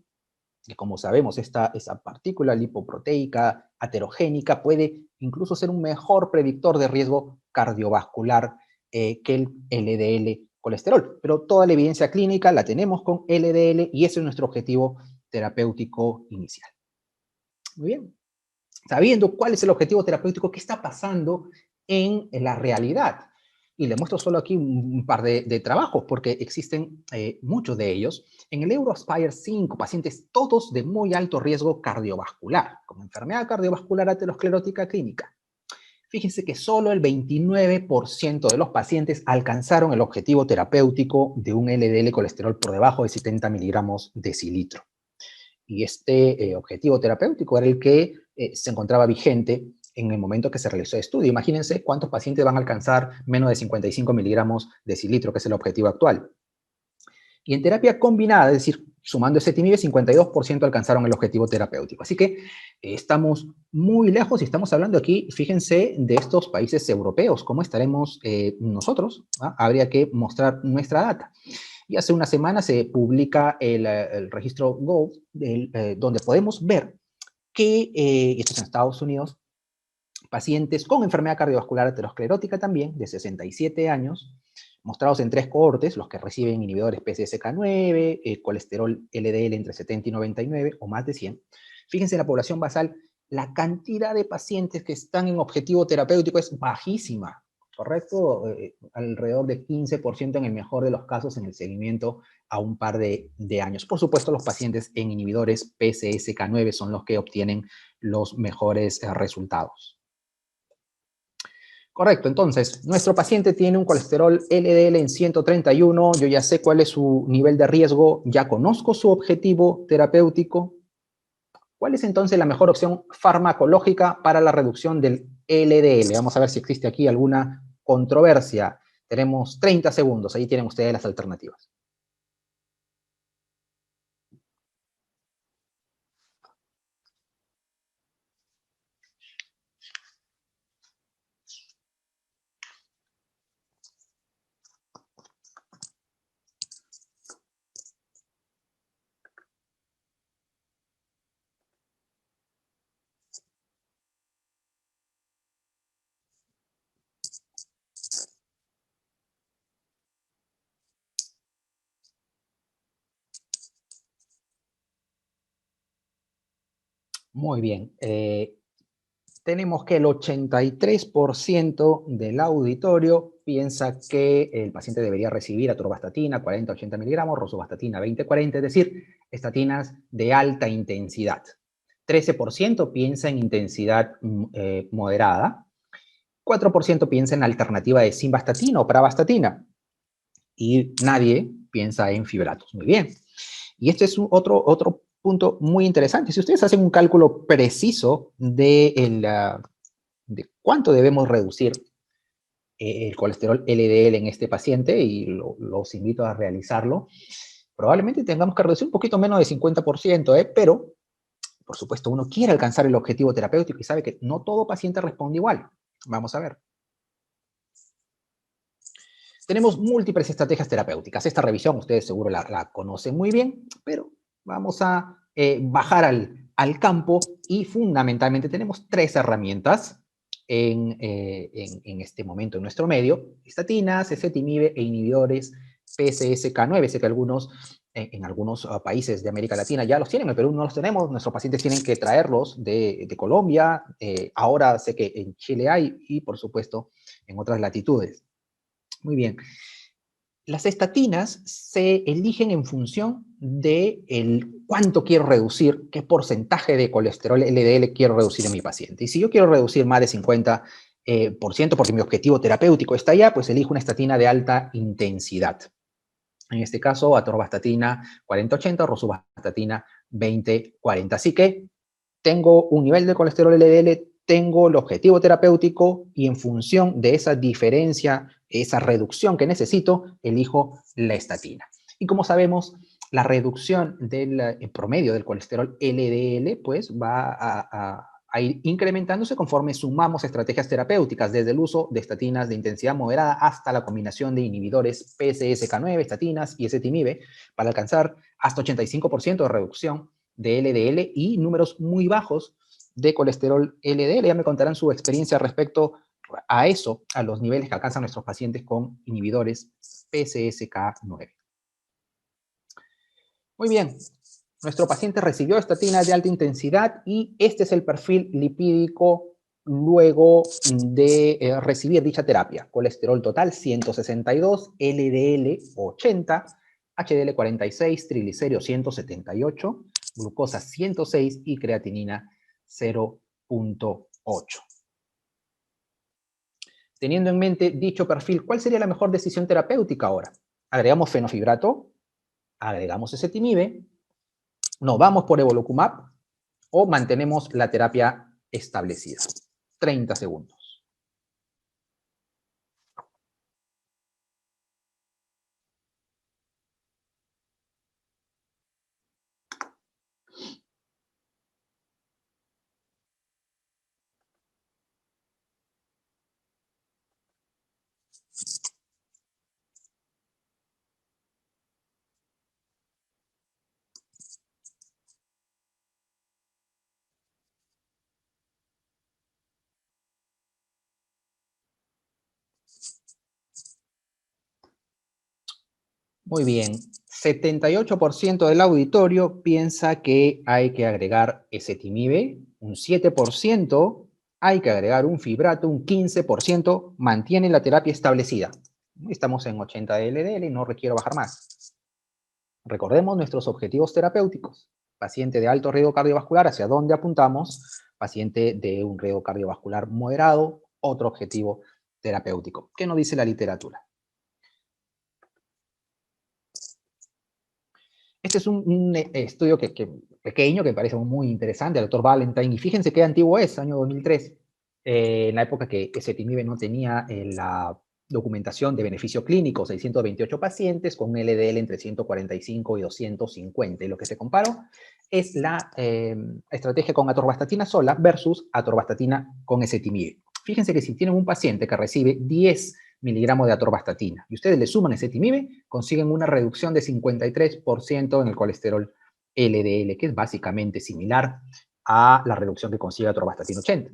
que como sabemos esa partícula lipoproteica aterogénica puede incluso ser un mejor predictor de riesgo cardiovascular que el LDL colesterol. Pero toda la evidencia clínica la tenemos con LDL y ese es nuestro objetivo terapéutico inicial. Muy bien. Sabiendo cuál es el objetivo terapéutico, qué está pasando en la realidad. Y le muestro solo aquí un par de trabajos, porque existen muchos de ellos. En el EuroAspire 5, pacientes todos de muy alto riesgo cardiovascular, como enfermedad cardiovascular aterosclerótica clínica. Fíjense que solo el 29% de los pacientes alcanzaron el objetivo terapéutico de un LDL colesterol por debajo de 70 miligramos decilitro. Y este objetivo terapéutico era el que se encontraba vigente en el momento que se realizó el estudio. Imagínense cuántos pacientes van a alcanzar menos de 55 miligramos decilitro, que es el objetivo actual. Y en terapia combinada, es decir, sumando ezetimibe, 52% alcanzaron el objetivo terapéutico. Así que estamos muy lejos y estamos hablando aquí, fíjense, de estos países europeos. ¿Cómo estaremos nosotros? Habría que mostrar nuestra data. Y hace una semana se publica el registro GOLD, donde podemos ver que, esto es en Estados Unidos, pacientes con enfermedad cardiovascular aterosclerótica también, de 67 años, mostrados en 3 cohortes, los que reciben inhibidores PCSK9, colesterol LDL entre 70 y 99 o más de 100. Fíjense en la población basal, la cantidad de pacientes que están en objetivo terapéutico es bajísima, ¿correcto? Alrededor de 15% en el mejor de los casos en el seguimiento a un par de años. Por supuesto, los pacientes en inhibidores PCSK9 son los que obtienen los mejores resultados. Correcto, entonces, nuestro paciente tiene un colesterol LDL en 131, yo ya sé cuál es su nivel de riesgo, ya conozco su objetivo terapéutico. ¿Cuál es entonces la mejor opción farmacológica para la reducción del LDL? Vamos a ver si existe aquí alguna controversia. Tenemos 30 segundos, ahí tienen ustedes las alternativas. Muy bien. Tenemos que el 83% del auditorio piensa que el paciente debería recibir atorvastatina 40-80 miligramos, rosuvastatina 20-40, es decir, estatinas de alta intensidad. 13% piensa en intensidad moderada. 4% piensa en alternativa de simvastatina o pravastatina. Y nadie piensa en fibratos. Muy bien. Y este es otro punto muy interesante. Si ustedes hacen un cálculo preciso de cuánto debemos reducir el colesterol LDL en este paciente, y los invito a realizarlo, probablemente tengamos que reducir un poquito menos de 50%, pero, por supuesto, uno quiere alcanzar el objetivo terapéutico y sabe que no todo paciente responde igual. Vamos a ver. Tenemos múltiples estrategias terapéuticas. Esta revisión ustedes seguro la conocen muy bien, pero vamos a bajar al campo y fundamentalmente tenemos 3 herramientas en este momento en nuestro medio: estatinas, ezetimibe e inhibidores PCSK9. Sé que en algunos países de América Latina ya los tienen, en Perú no los tenemos, nuestros pacientes tienen que traerlos de Colombia, ahora sé que en Chile hay y por supuesto en otras latitudes. Muy bien. Las estatinas se eligen en función de cuánto quiero reducir, qué porcentaje de colesterol LDL quiero reducir en mi paciente. Y si yo quiero reducir más de 50%, porque mi objetivo terapéutico está allá, pues elijo una estatina de alta intensidad. En este caso, atorvastatina 40-80, rosuvastatina 20-40. Así que tengo un nivel de colesterol LDL, tengo el objetivo terapéutico y en función de esa diferencia, esa reducción que necesito, elijo la estatina. Y como sabemos, la reducción del promedio del colesterol LDL pues va a ir incrementándose conforme sumamos estrategias terapéuticas, desde el uso de estatinas de intensidad moderada hasta la combinación de inhibidores PCSK9, estatinas y ezetimibe para alcanzar hasta 85% de reducción de LDL y números muy bajos de colesterol LDL. Ya me contarán su experiencia respecto a eso, a los niveles que alcanzan nuestros pacientes con inhibidores PCSK9. Muy bien, nuestro paciente recibió estatina de alta intensidad y este es el perfil lipídico luego de recibir dicha terapia. Colesterol total 162, LDL 80, HDL 46, triglicéridos 178, glucosa 106 y creatinina 0.8. Teniendo en mente dicho perfil, ¿cuál sería la mejor decisión terapéutica ahora? ¿Agregamos fenofibrato? ¿Agregamos ezetimibe? ¿Nos vamos por evolocumab? ¿O mantenemos la terapia establecida? 30 segundos. Muy bien, 78% del auditorio piensa que hay que agregar ezetimibe, un 7% hay que agregar un fibrato, un 15% mantiene la terapia establecida. Estamos en 80 de LDL y no requiero bajar más. Recordemos nuestros objetivos terapéuticos. Paciente de alto riesgo cardiovascular, ¿hacia dónde apuntamos? Paciente de un riesgo cardiovascular moderado, otro objetivo terapéutico. ¿Qué nos dice la literatura? Este es un estudio pequeño que me parece muy interesante, el doctor Valentine, y fíjense qué antiguo es, año 2003, en la época que ezetimibe no tenía la documentación de beneficio clínico, 628 pacientes con un LDL entre 145 y 250, y lo que se comparó es la estrategia con atorvastatina sola versus atorvastatina con ezetimibe. Fíjense que si tienen un paciente que recibe 10 miligramos de atorvastatina y ustedes le suman ezetimibe, consiguen una reducción de 53% en el colesterol LDL, que es básicamente similar a la reducción que consigue atorvastatina 80.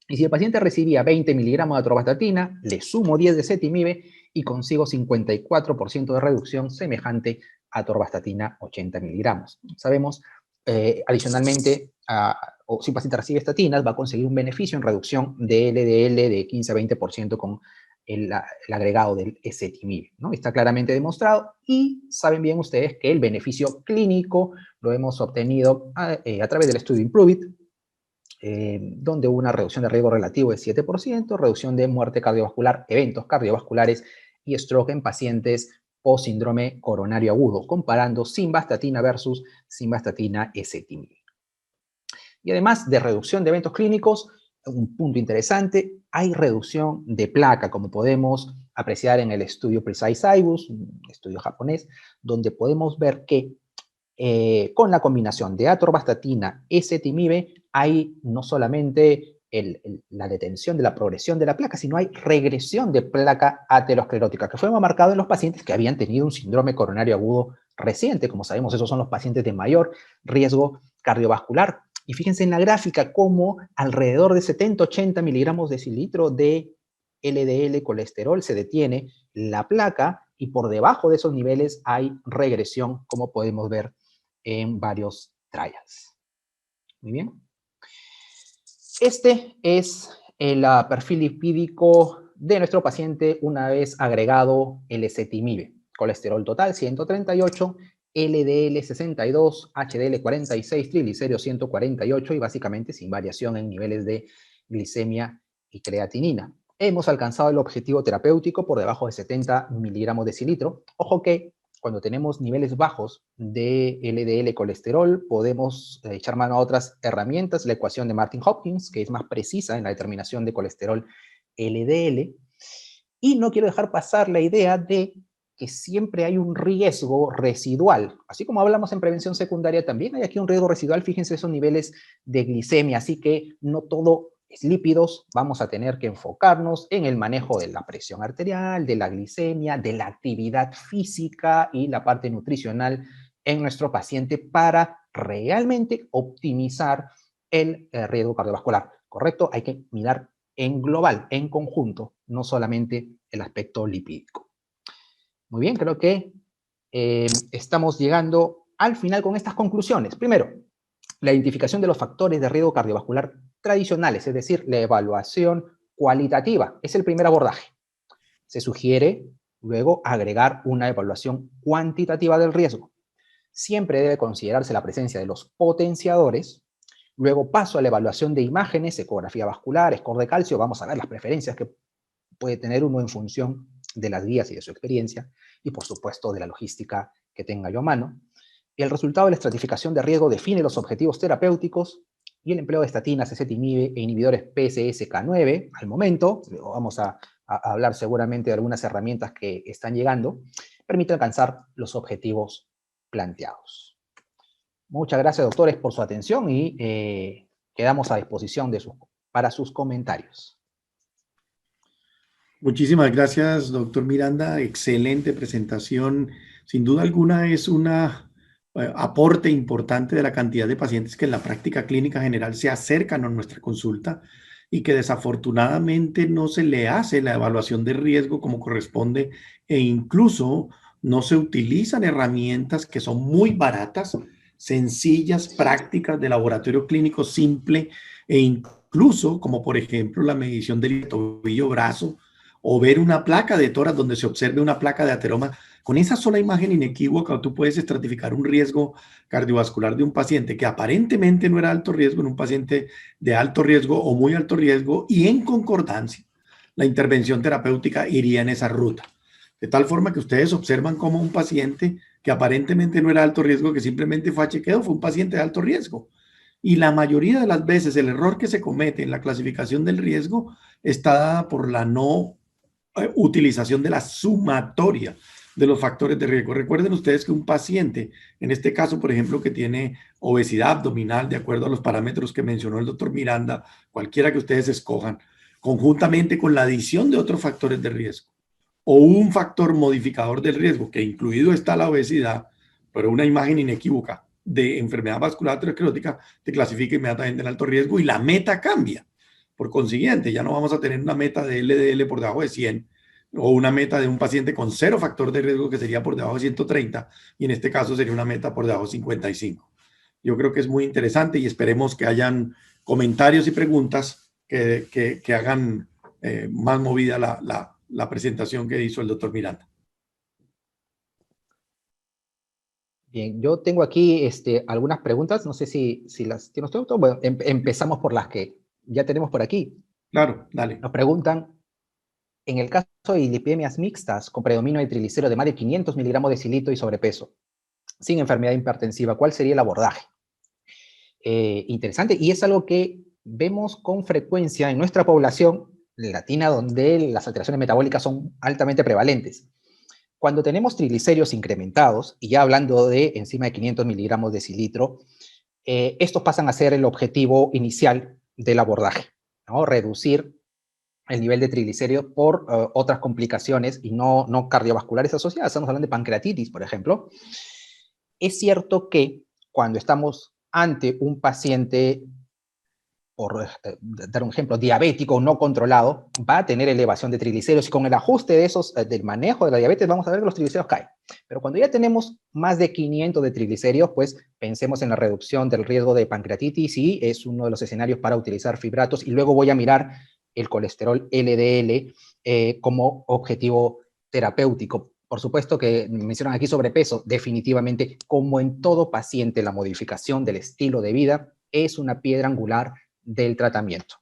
Y si el paciente recibía 20 miligramos de atorvastatina, le sumo 10 de ezetimibe y consigo 54% de reducción semejante a atorvastatina 80 miligramos. Sabemos, adicionalmente, o si un paciente recibe estatinas, va a conseguir un beneficio en reducción de LDL de 15 a 20% con el agregado del ezetimibe, ¿no? Está claramente demostrado y saben bien ustedes que el beneficio clínico lo hemos obtenido a través del estudio IMPROVE-IT, donde hubo una reducción de riesgo relativo de 7%, reducción de muerte cardiovascular, eventos cardiovasculares y stroke en pacientes post síndrome coronario agudo, comparando simvastatina versus simvastatina ezetimibe. Y además de reducción de eventos clínicos, un punto interesante, hay reducción de placa, como podemos apreciar en el estudio Precise-IBUS, un estudio japonés, donde podemos ver que con la combinación de atorvastatina, ezetimibe, hay no solamente la detención de la progresión de la placa, sino hay regresión de placa aterosclerótica, que fue marcado en los pacientes que habían tenido un síndrome coronario agudo reciente. Como sabemos, esos son los pacientes de mayor riesgo cardiovascular. Y fíjense en la gráfica cómo alrededor de 70-80 miligramos de decilitro de LDL colesterol se detiene la placa y por debajo de esos niveles hay regresión, como podemos ver en varios trials. Muy bien. Este es el perfil lipídico de nuestro paciente una vez agregado el ezetimibe. Colesterol total 138, LDL 62, HDL 46, triglicéridos 148 y básicamente sin variación en niveles de glicemia y creatinina. Hemos alcanzado el objetivo terapéutico por debajo de 70 miligramos de decilitro. Ojo que cuando tenemos niveles bajos de LDL colesterol, podemos echar mano a otras herramientas, la ecuación de Martin-Hopkins, que es más precisa en la determinación de colesterol LDL. Y no quiero dejar pasar la idea de que siempre hay un riesgo residual. Así como hablamos en prevención secundaria, también hay aquí un riesgo residual. Fíjense esos niveles de glicemia, así que no todo es lípidos. Vamos a tener que enfocarnos en el manejo de la presión arterial, de la glicemia, de la actividad física y la parte nutricional en nuestro paciente para realmente optimizar el riesgo cardiovascular. ¿Correcto? Hay que mirar en global, en conjunto, no solamente el aspecto lipídico. Muy bien, creo que estamos llegando al final con estas conclusiones. Primero, la identificación de los factores de riesgo cardiovascular tradicionales, es decir, la evaluación cualitativa, es el primer abordaje. Se sugiere luego agregar una evaluación cuantitativa del riesgo. Siempre debe considerarse la presencia de los potenciadores. Luego paso a la evaluación de imágenes, ecografía vascular, score de calcio. Vamos a ver las preferencias que puede tener uno en función de las guías y de su experiencia. Y por supuesto de la logística que tenga yo a mano. El resultado de la estratificación de riesgo define los objetivos terapéuticos y el empleo de estatinas, ezetimibe e inhibidores PCSK9 al momento, vamos a hablar seguramente de algunas herramientas que están llegando, permite alcanzar los objetivos planteados. Muchas gracias, doctores, por su atención y quedamos a disposición para sus comentarios. Muchísimas gracias, doctor Miranda. Excelente presentación. Sin duda alguna es un aporte importante de la cantidad de pacientes que en la práctica clínica general se acercan a nuestra consulta y que desafortunadamente no se le hace la evaluación de riesgo como corresponde e incluso no se utilizan herramientas que son muy baratas, sencillas, prácticas de laboratorio clínico simple e incluso como por ejemplo la medición del tobillo-brazo o ver una placa de tórax donde se observe una placa de ateroma. Con esa sola imagen inequívoca tú puedes estratificar un riesgo cardiovascular de un paciente que aparentemente no era alto riesgo en un paciente de alto riesgo o muy alto riesgo y en concordancia la intervención terapéutica iría en esa ruta. De tal forma que ustedes observan como un paciente que aparentemente no era alto riesgo, que simplemente fue a chequeo, fue un paciente de alto riesgo. Y la mayoría de las veces el error que se comete en la clasificación del riesgo está dada por la no utilización de la sumatoria de los factores de riesgo. Recuerden ustedes que un paciente, en este caso, por ejemplo, que tiene obesidad abdominal, de acuerdo a los parámetros que mencionó el doctor Miranda, cualquiera que ustedes escojan, conjuntamente con la adición de otros factores de riesgo, o un factor modificador del riesgo, que incluido está la obesidad, pero una imagen inequívoca de enfermedad vascular aterosclerótica te clasifica inmediatamente en alto riesgo y la meta cambia. Por consiguiente, ya no vamos a tener una meta de LDL por debajo de 100 o una meta de un paciente con 0 factor de riesgo que sería por debajo de 130 y en este caso sería una meta por debajo de 55. Yo creo que es muy interesante y esperemos que hayan comentarios y preguntas que hagan más movida la presentación que hizo el doctor Miranda. Bien, yo tengo aquí algunas preguntas, no sé si las tiene usted, doctor. Bueno, empezamos por las que ya tenemos por aquí. Claro, dale. Nos preguntan, en el caso de lipemias mixtas con predominio de triglicéridos de más de 500 miligramos de decilitro y sobrepeso, sin enfermedad hipertensiva, ¿cuál sería el abordaje? Interesante, y es algo que vemos con frecuencia en nuestra población latina, donde las alteraciones metabólicas son altamente prevalentes. Cuando tenemos triglicéridos incrementados, y ya hablando de encima de 500 miligramos de decilitro, estos pasan a ser el objetivo inicial del abordaje, ¿no? Reducir el nivel de triglicéridos por otras complicaciones y no cardiovasculares asociadas. Estamos hablando de pancreatitis, por ejemplo. Es cierto que cuando estamos ante un paciente, por dar un ejemplo, diabético no controlado, va a tener elevación de triglicéridos y con el ajuste de esos, del manejo de la diabetes, vamos a ver que los triglicéridos caen. Pero cuando ya tenemos más de 500 de triglicéridos, pues pensemos en la reducción del riesgo de pancreatitis y es uno de los escenarios para utilizar fibratos y luego voy a mirar el colesterol LDL como objetivo terapéutico. Por supuesto que mencionan aquí sobrepeso, definitivamente, como en todo paciente, la modificación del estilo de vida es una piedra angular del tratamiento.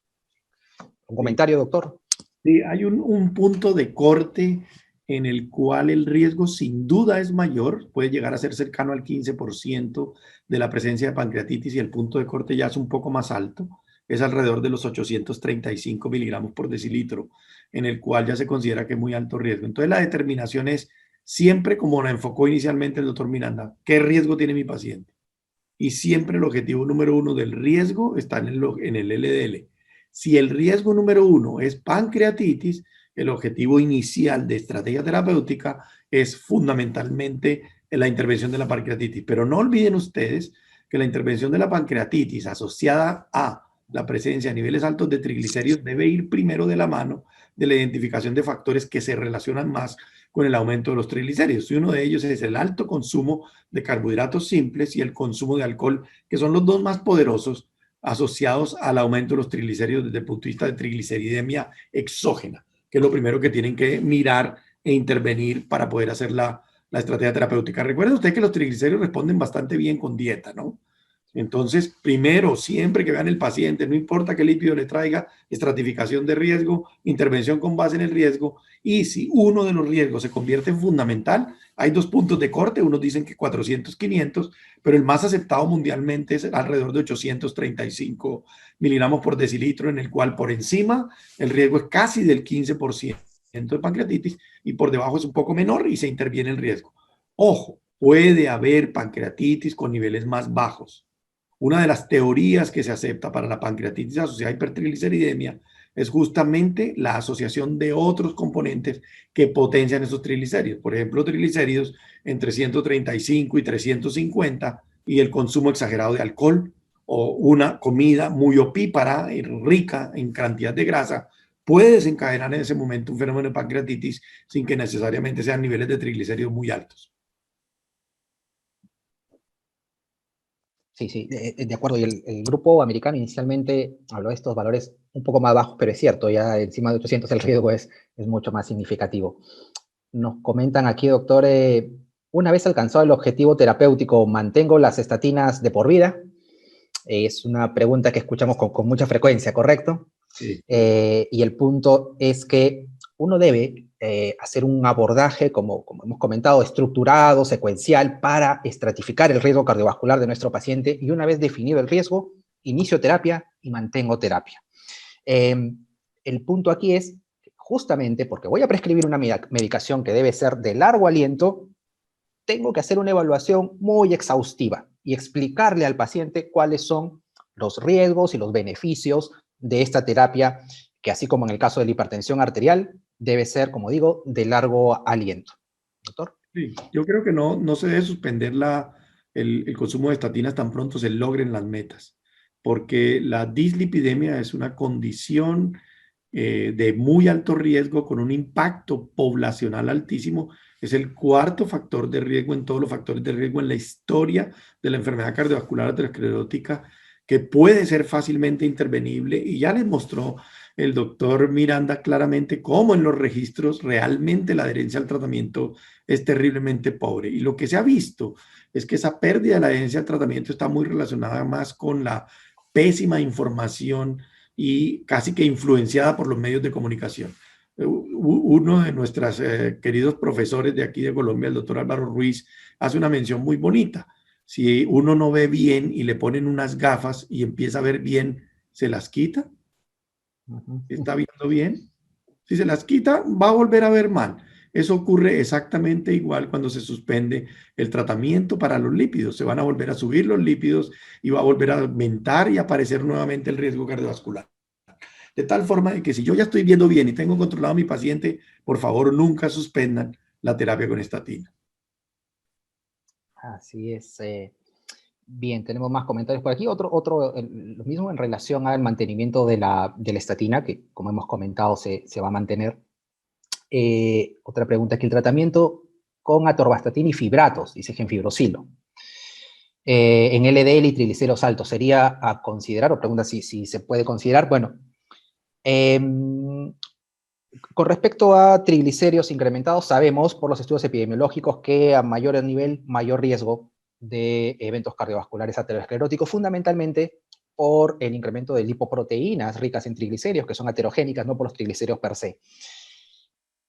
¿Un comentario, doctor? Sí, hay un punto de corte en el cual el riesgo sin duda es mayor, puede llegar a ser cercano al 15% de la presencia de pancreatitis y el punto de corte ya es un poco más alto, es alrededor de los 835 miligramos por decilitro, en el cual ya se considera que es muy alto riesgo. Entonces la determinación es siempre, como la enfocó inicialmente el doctor Miranda, ¿qué riesgo tiene mi paciente? Y siempre el objetivo número uno del riesgo está en el LDL. Si el riesgo número uno es pancreatitis, el objetivo inicial de estrategia terapéutica es fundamentalmente la intervención de la pancreatitis. Pero no olviden ustedes que la intervención de la pancreatitis asociada a la presencia de niveles altos de triglicéridos debe ir primero de la mano de la identificación de factores que se relacionan más con el aumento de los triglicéridos. Y uno de ellos es el alto consumo de carbohidratos simples y el consumo de alcohol, que son los dos más poderosos asociados al aumento de los triglicéridos desde el punto de vista de trigliceridemia exógena, que es lo primero que tienen que mirar e intervenir para poder hacer la estrategia terapéutica. Recuerden ustedes que los triglicéridos responden bastante bien con dieta, ¿no? Entonces, primero, siempre que vean el paciente, no importa qué lípido le traiga, estratificación de riesgo, intervención con base en el riesgo, y si uno de los riesgos se convierte en fundamental, hay dos puntos de corte, unos dicen que 400, 500, pero el más aceptado mundialmente es alrededor de 835 miligramos por decilitro, en el cual por encima el riesgo es casi del 15% de pancreatitis y por debajo es un poco menor y se interviene el riesgo. Ojo, puede haber pancreatitis con niveles más bajos. Una de las teorías que se acepta para la pancreatitis asociada a hipertrigliceridemia es justamente la asociación de otros componentes que potencian esos triglicéridos. Por ejemplo, triglicéridos entre 135 y 350 y el consumo exagerado de alcohol o una comida muy opípara y rica en cantidad de grasa puede desencadenar en ese momento un fenómeno de pancreatitis sin que necesariamente sean niveles de triglicéridos muy altos. Sí, sí, de acuerdo. Y el grupo americano inicialmente habló de estos valores un poco más bajos, pero es cierto, ya encima de 800 el riesgo es mucho más significativo. Nos comentan aquí, doctor, una vez alcanzado el objetivo terapéutico, ¿mantengo las estatinas de por vida? Es una pregunta que escuchamos con mucha frecuencia, ¿correcto? Sí. Y el punto es que uno debe hacer un abordaje, como hemos comentado, estructurado, secuencial, para estratificar el riesgo cardiovascular de nuestro paciente, y una vez definido el riesgo, inicio terapia y mantengo terapia. El punto aquí es, justamente porque voy a prescribir una medicación que debe ser de largo aliento, tengo que hacer una evaluación muy exhaustiva y explicarle al paciente cuáles son los riesgos y los beneficios de esta terapia, que así como en el caso de la hipertensión arterial, debe ser, como digo, de largo aliento. ¿Doctor? Sí, yo creo que no se debe suspender el consumo de estatinas tan pronto se logren las metas, porque la dislipidemia es una condición de muy alto riesgo con un impacto poblacional altísimo. Es el cuarto factor de riesgo en todos los factores de riesgo en la historia de la enfermedad cardiovascular aterosclerótica, que puede ser fácilmente intervenible, y ya les mostró el doctor Miranda claramente cómo en los registros realmente la adherencia al tratamiento es terriblemente pobre. Y lo que se ha visto es que esa pérdida de la adherencia al tratamiento está muy relacionada más con la pésima información y casi que influenciada por los medios de comunicación. Uno de nuestros queridos profesores de aquí de Colombia, el doctor Álvaro Ruiz, hace una mención muy bonita. Si uno no ve bien y le ponen unas gafas y empieza a ver bien, ¿se las quita? ¿Está viendo bien? Si se las quita, va a volver a ver mal. Eso ocurre exactamente igual cuando se suspende el tratamiento para los lípidos. Se van a volver a subir los lípidos y va a volver a aumentar y aparecer nuevamente el riesgo cardiovascular. De tal forma de que si yo ya estoy viendo bien y tengo controlado a mi paciente, por favor nunca suspendan la terapia con estatina. Así es. Bien, tenemos más comentarios por aquí. Lo mismo en relación al mantenimiento de la estatina, que como hemos comentado se va a mantener. Otra pregunta aquí, el tratamiento con atorvastatina y fibratos, dice Genfibrosilo. En LDL y triglicéridos altos, ¿sería a considerar? O pregunta si se puede considerar. Bueno, con respecto a triglicéridos incrementados, sabemos por los estudios epidemiológicos que a mayor nivel, mayor riesgo de eventos cardiovasculares ateroscleróticos, fundamentalmente por el incremento de lipoproteínas ricas en triglicéridos, que son aterogénicas, no por los triglicéridos per se.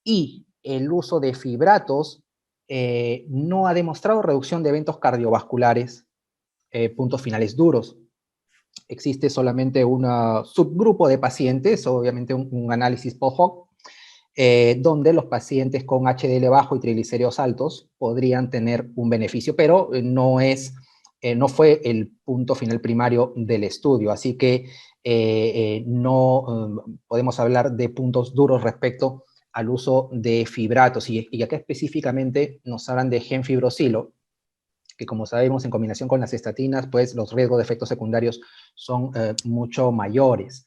Y el uso de fibratos no ha demostrado reducción de eventos cardiovasculares, puntos finales duros. Existe solamente un subgrupo de pacientes, obviamente un análisis post-hoc, donde los pacientes con HDL bajo y triglicéridos altos podrían tener un beneficio, pero no fue el punto final primario del estudio, así que no podemos hablar de puntos duros respecto al uso de fibratos, y acá específicamente nos hablan de Genfibrosilo, que como sabemos en combinación con las estatinas, pues los riesgos de efectos secundarios son mucho mayores.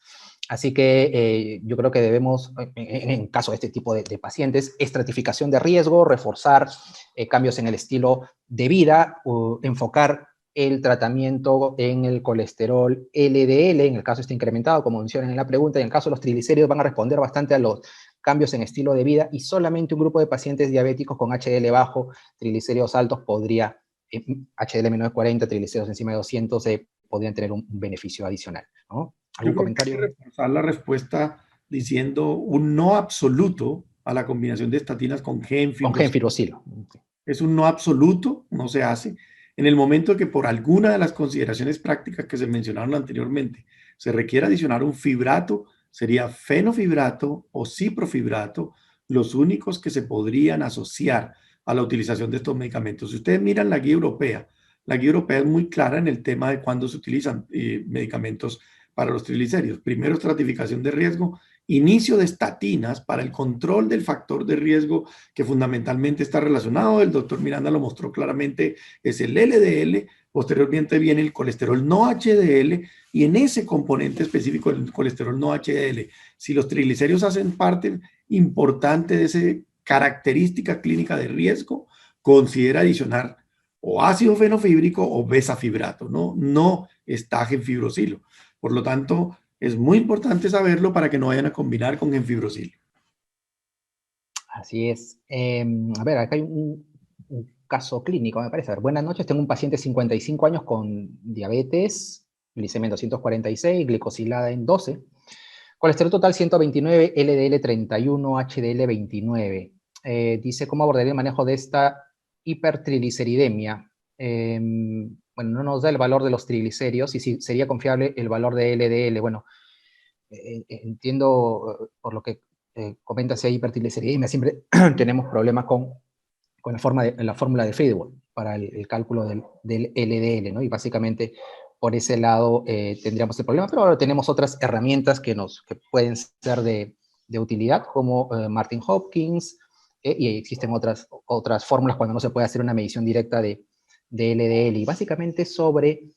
Así que yo creo que debemos, en caso de este tipo de pacientes, estratificación de riesgo, reforzar cambios en el estilo de vida, enfocar el tratamiento en el colesterol LDL, en el caso esté incrementado, como mencionan en la pregunta, y en el caso de los triglicéridos van a responder bastante a los cambios en estilo de vida, y solamente un grupo de pacientes diabéticos con HDL bajo, triglicéridos altos, podría, HDL menos de 40, triglicéridos encima de 200, podrían tener un beneficio adicional, ¿no? Yo ¿Algún creo que hay comentario? que reforzar la respuesta diciendo un no absoluto a la combinación de estatinas con Con gemfibrosilo. gemfibrosilo. Es un no absoluto, no se hace. En el momento que por alguna de las consideraciones prácticas que se mencionaron anteriormente se requiere adicionar un fibrato, sería fenofibrato o ciprofibrato los únicos que se podrían asociar a la utilización de estos medicamentos. Si ustedes miran la guía europea es muy clara en el tema de cuándo se utilizan medicamentos para los triglicéridos. Primero, estratificación de riesgo, inicio de estatinas para el control del factor de riesgo que fundamentalmente está relacionado, el doctor Miranda lo mostró claramente, es el LDL, posteriormente viene el colesterol no HDL, y en ese componente específico del colesterol no HDL, si los triglicéridos hacen parte importante de esa característica clínica de riesgo, considera adicionar o ácido fenofíbrico o besafibrato, no está gemfibrosilo. Por lo tanto, es muy importante saberlo para que no vayan a combinar con gemfibrosilo. Así es. A ver, acá hay un caso clínico, me parece. A ver, buenas noches, tengo un paciente de 55 años con diabetes, glicemia en 246, glicosilada en 12, colesterol total 129, LDL 31, HDL 29. Dice, ¿cómo abordaría el manejo de esta hipertrigliceridemia? Bueno, no nos da el valor de los triglicéridos y si sería confiable el valor de LDL. Bueno, entiendo por lo que comenta si hay hipertrigliceridemia, siempre tenemos problemas con la fórmula de Friedewald para el cálculo del LDL, ¿no? Y básicamente por ese lado tendríamos el problema, pero ahora tenemos otras herramientas que pueden ser de utilidad, como Martin Hopkins, y existen otras fórmulas cuando no se puede hacer una medición directa de LDL, y básicamente sobre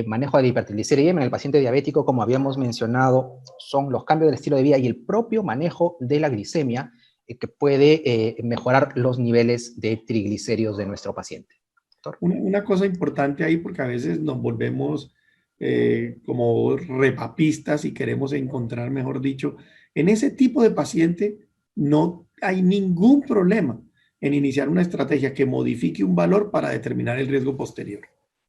manejo de la hipertrigliceridemia en el paciente diabético, como habíamos mencionado, son los cambios del estilo de vida y el propio manejo de la glicemia que puede mejorar los niveles de triglicéridos de nuestro paciente. Una cosa importante ahí, porque a veces nos volvemos como repapistas y queremos encontrar, mejor dicho, en ese tipo de paciente no hay ningún problema en iniciar una estrategia que modifique un valor para determinar el riesgo posterior.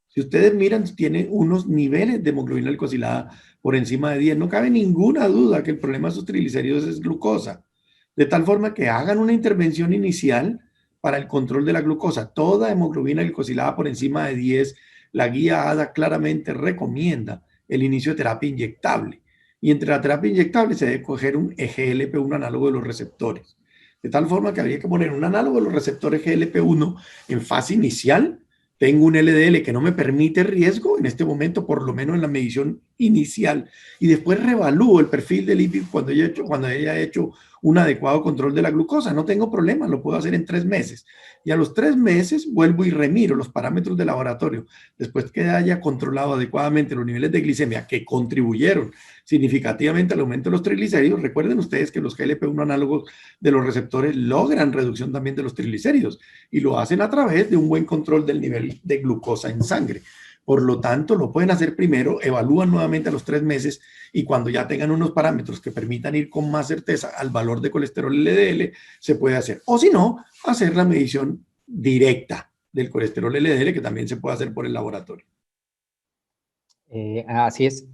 Si ustedes miran, tiene unos niveles de hemoglobina glicosilada por encima de 10. No cabe ninguna duda que el problema de sus triglicéridos es glucosa. De tal forma que hagan una intervención inicial para el control de la glucosa. Toda hemoglobina glicosilada por encima de 10, la guía ADA claramente recomienda el inicio de terapia inyectable. Y entre la terapia inyectable se debe coger un GLP-1 análogo de los receptores. De tal forma que habría que poner un análogo de los receptores GLP-1 en fase inicial. Tengo un LDL que no me permite riesgo en este momento, por lo menos en la medición inicial, y después revalúo el perfil de lípidos cuando haya hecho un adecuado control de la glucosa. No tengo problema, lo puedo hacer en 3 meses. Y a los 3 meses vuelvo y remiro los parámetros de laboratorio, después que haya controlado adecuadamente los niveles de glicemia que contribuyeron significativamente al aumento de los triglicéridos. Recuerden ustedes que los GLP-1 análogos de los receptores logran reducción también de los triglicéridos y lo hacen a través de un buen control del nivel de glucosa en sangre. Por lo tanto, lo pueden hacer primero, evalúan nuevamente a los 3 meses y cuando ya tengan unos parámetros que permitan ir con más certeza al valor de colesterol LDL, se puede hacer. O si no, hacer la medición directa del colesterol LDL, que también se puede hacer por el laboratorio. Así es.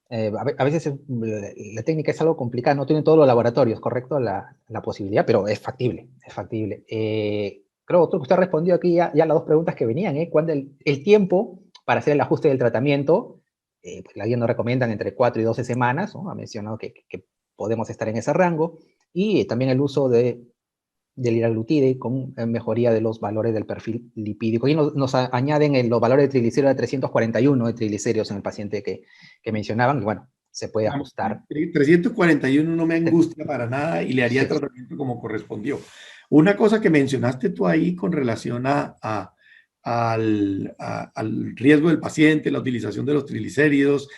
A veces la técnica es algo complicada, no tiene todos los laboratorios, ¿correcto? La posibilidad, pero es factible, es factible. Creo que usted respondió aquí ya las 2 preguntas que venían, ¿Cuándo el tiempo para hacer el ajuste del tratamiento? Pues la guía nos recomiendan entre 4 y 12 semanas, ¿no? Ha mencionado que podemos estar en ese rango, y también el uso del liraglutide con mejoría de los valores del perfil lipídico. Y nos añaden los valores de triglicéridos de 341 de triglicéridos en el paciente que mencionaban, y bueno, se puede ajustar. 341 no me angustia para nada y le haría el tratamiento como correspondió. Una cosa que mencionaste tú ahí con relación a al riesgo del paciente, la utilización de los triglicéridos,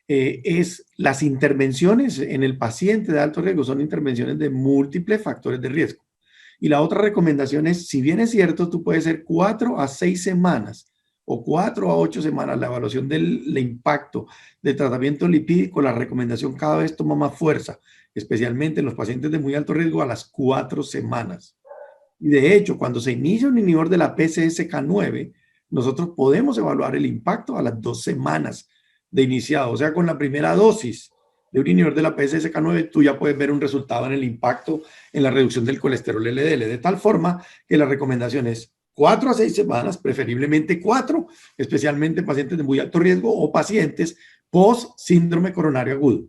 es las intervenciones en el paciente de alto riesgo, son intervenciones de múltiples factores de riesgo. Y la otra recomendación es, si bien es cierto, tú puedes ser 4 a 6 semanas o 4 a 8 semanas la evaluación del impacto del tratamiento lipídico, la recomendación cada vez toma más fuerza, especialmente en los pacientes de muy alto riesgo a las 4 semanas. Y de hecho, cuando se inicia un inhibidor de la PCSK9, nosotros podemos evaluar el impacto a las 2 semanas de iniciado. O sea, con la primera dosis de un inhibidor de la PCSK9, tú ya puedes ver un resultado en el impacto en la reducción del colesterol LDL, de tal forma que la recomendación es 4 a 6 semanas, preferiblemente 4, especialmente en pacientes de muy alto riesgo o pacientes post síndrome coronario agudo.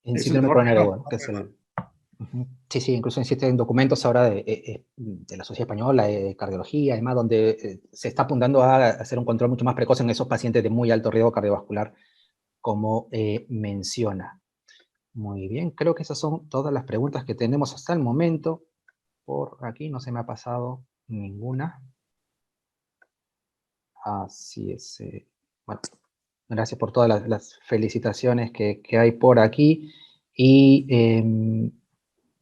En síndrome coronario agudo, que es el... Sí, sí, incluso existen documentos ahora de la Sociedad Española de Cardiología, además, donde se está apuntando a hacer un control mucho más precoz en esos pacientes de muy alto riesgo cardiovascular, como menciona. Muy bien, creo que esas son todas las preguntas que tenemos hasta el momento. Por aquí no se me ha pasado ninguna. Así es. Bueno, gracias por todas las felicitaciones que hay por aquí. Y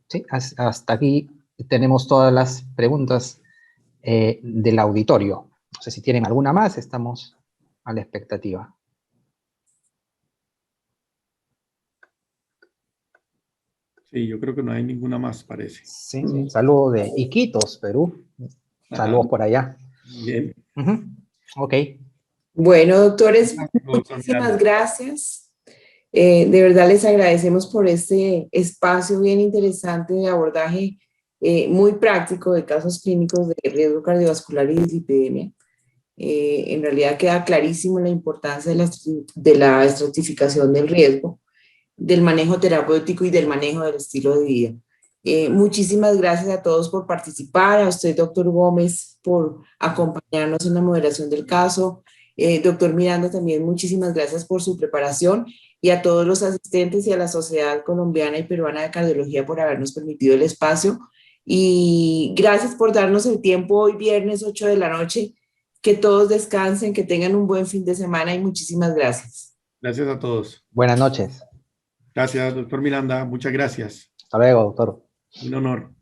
sí, hasta aquí tenemos todas las preguntas del auditorio. No sé si tienen alguna más, estamos a la expectativa. Sí, yo creo que no hay ninguna más, parece. Sí, sí. Saludos de Iquitos, Perú. Saludos por allá. Bien. Ok. Bueno, doctores, muchísimas gracias. De verdad les agradecemos por este espacio bien interesante de abordaje muy práctico de casos clínicos de riesgo cardiovascular y dislipidemia. En realidad queda clarísimo la importancia de la estratificación del riesgo, del manejo terapéutico y del manejo del estilo de vida. Muchísimas gracias a todos por participar, a usted, doctor Gómez, por acompañarnos en la moderación del caso. Doctor Miranda, también muchísimas gracias por su preparación, y a todos los asistentes y a la Sociedad Colombiana y Peruana de Cardiología por habernos permitido el espacio. Y gracias por darnos el tiempo hoy viernes 8 de la noche. Que todos descansen, que tengan un buen fin de semana y muchísimas gracias. Gracias a todos. Buenas noches. Gracias, doctor Miranda. Muchas gracias. Hasta luego, doctor. Un honor.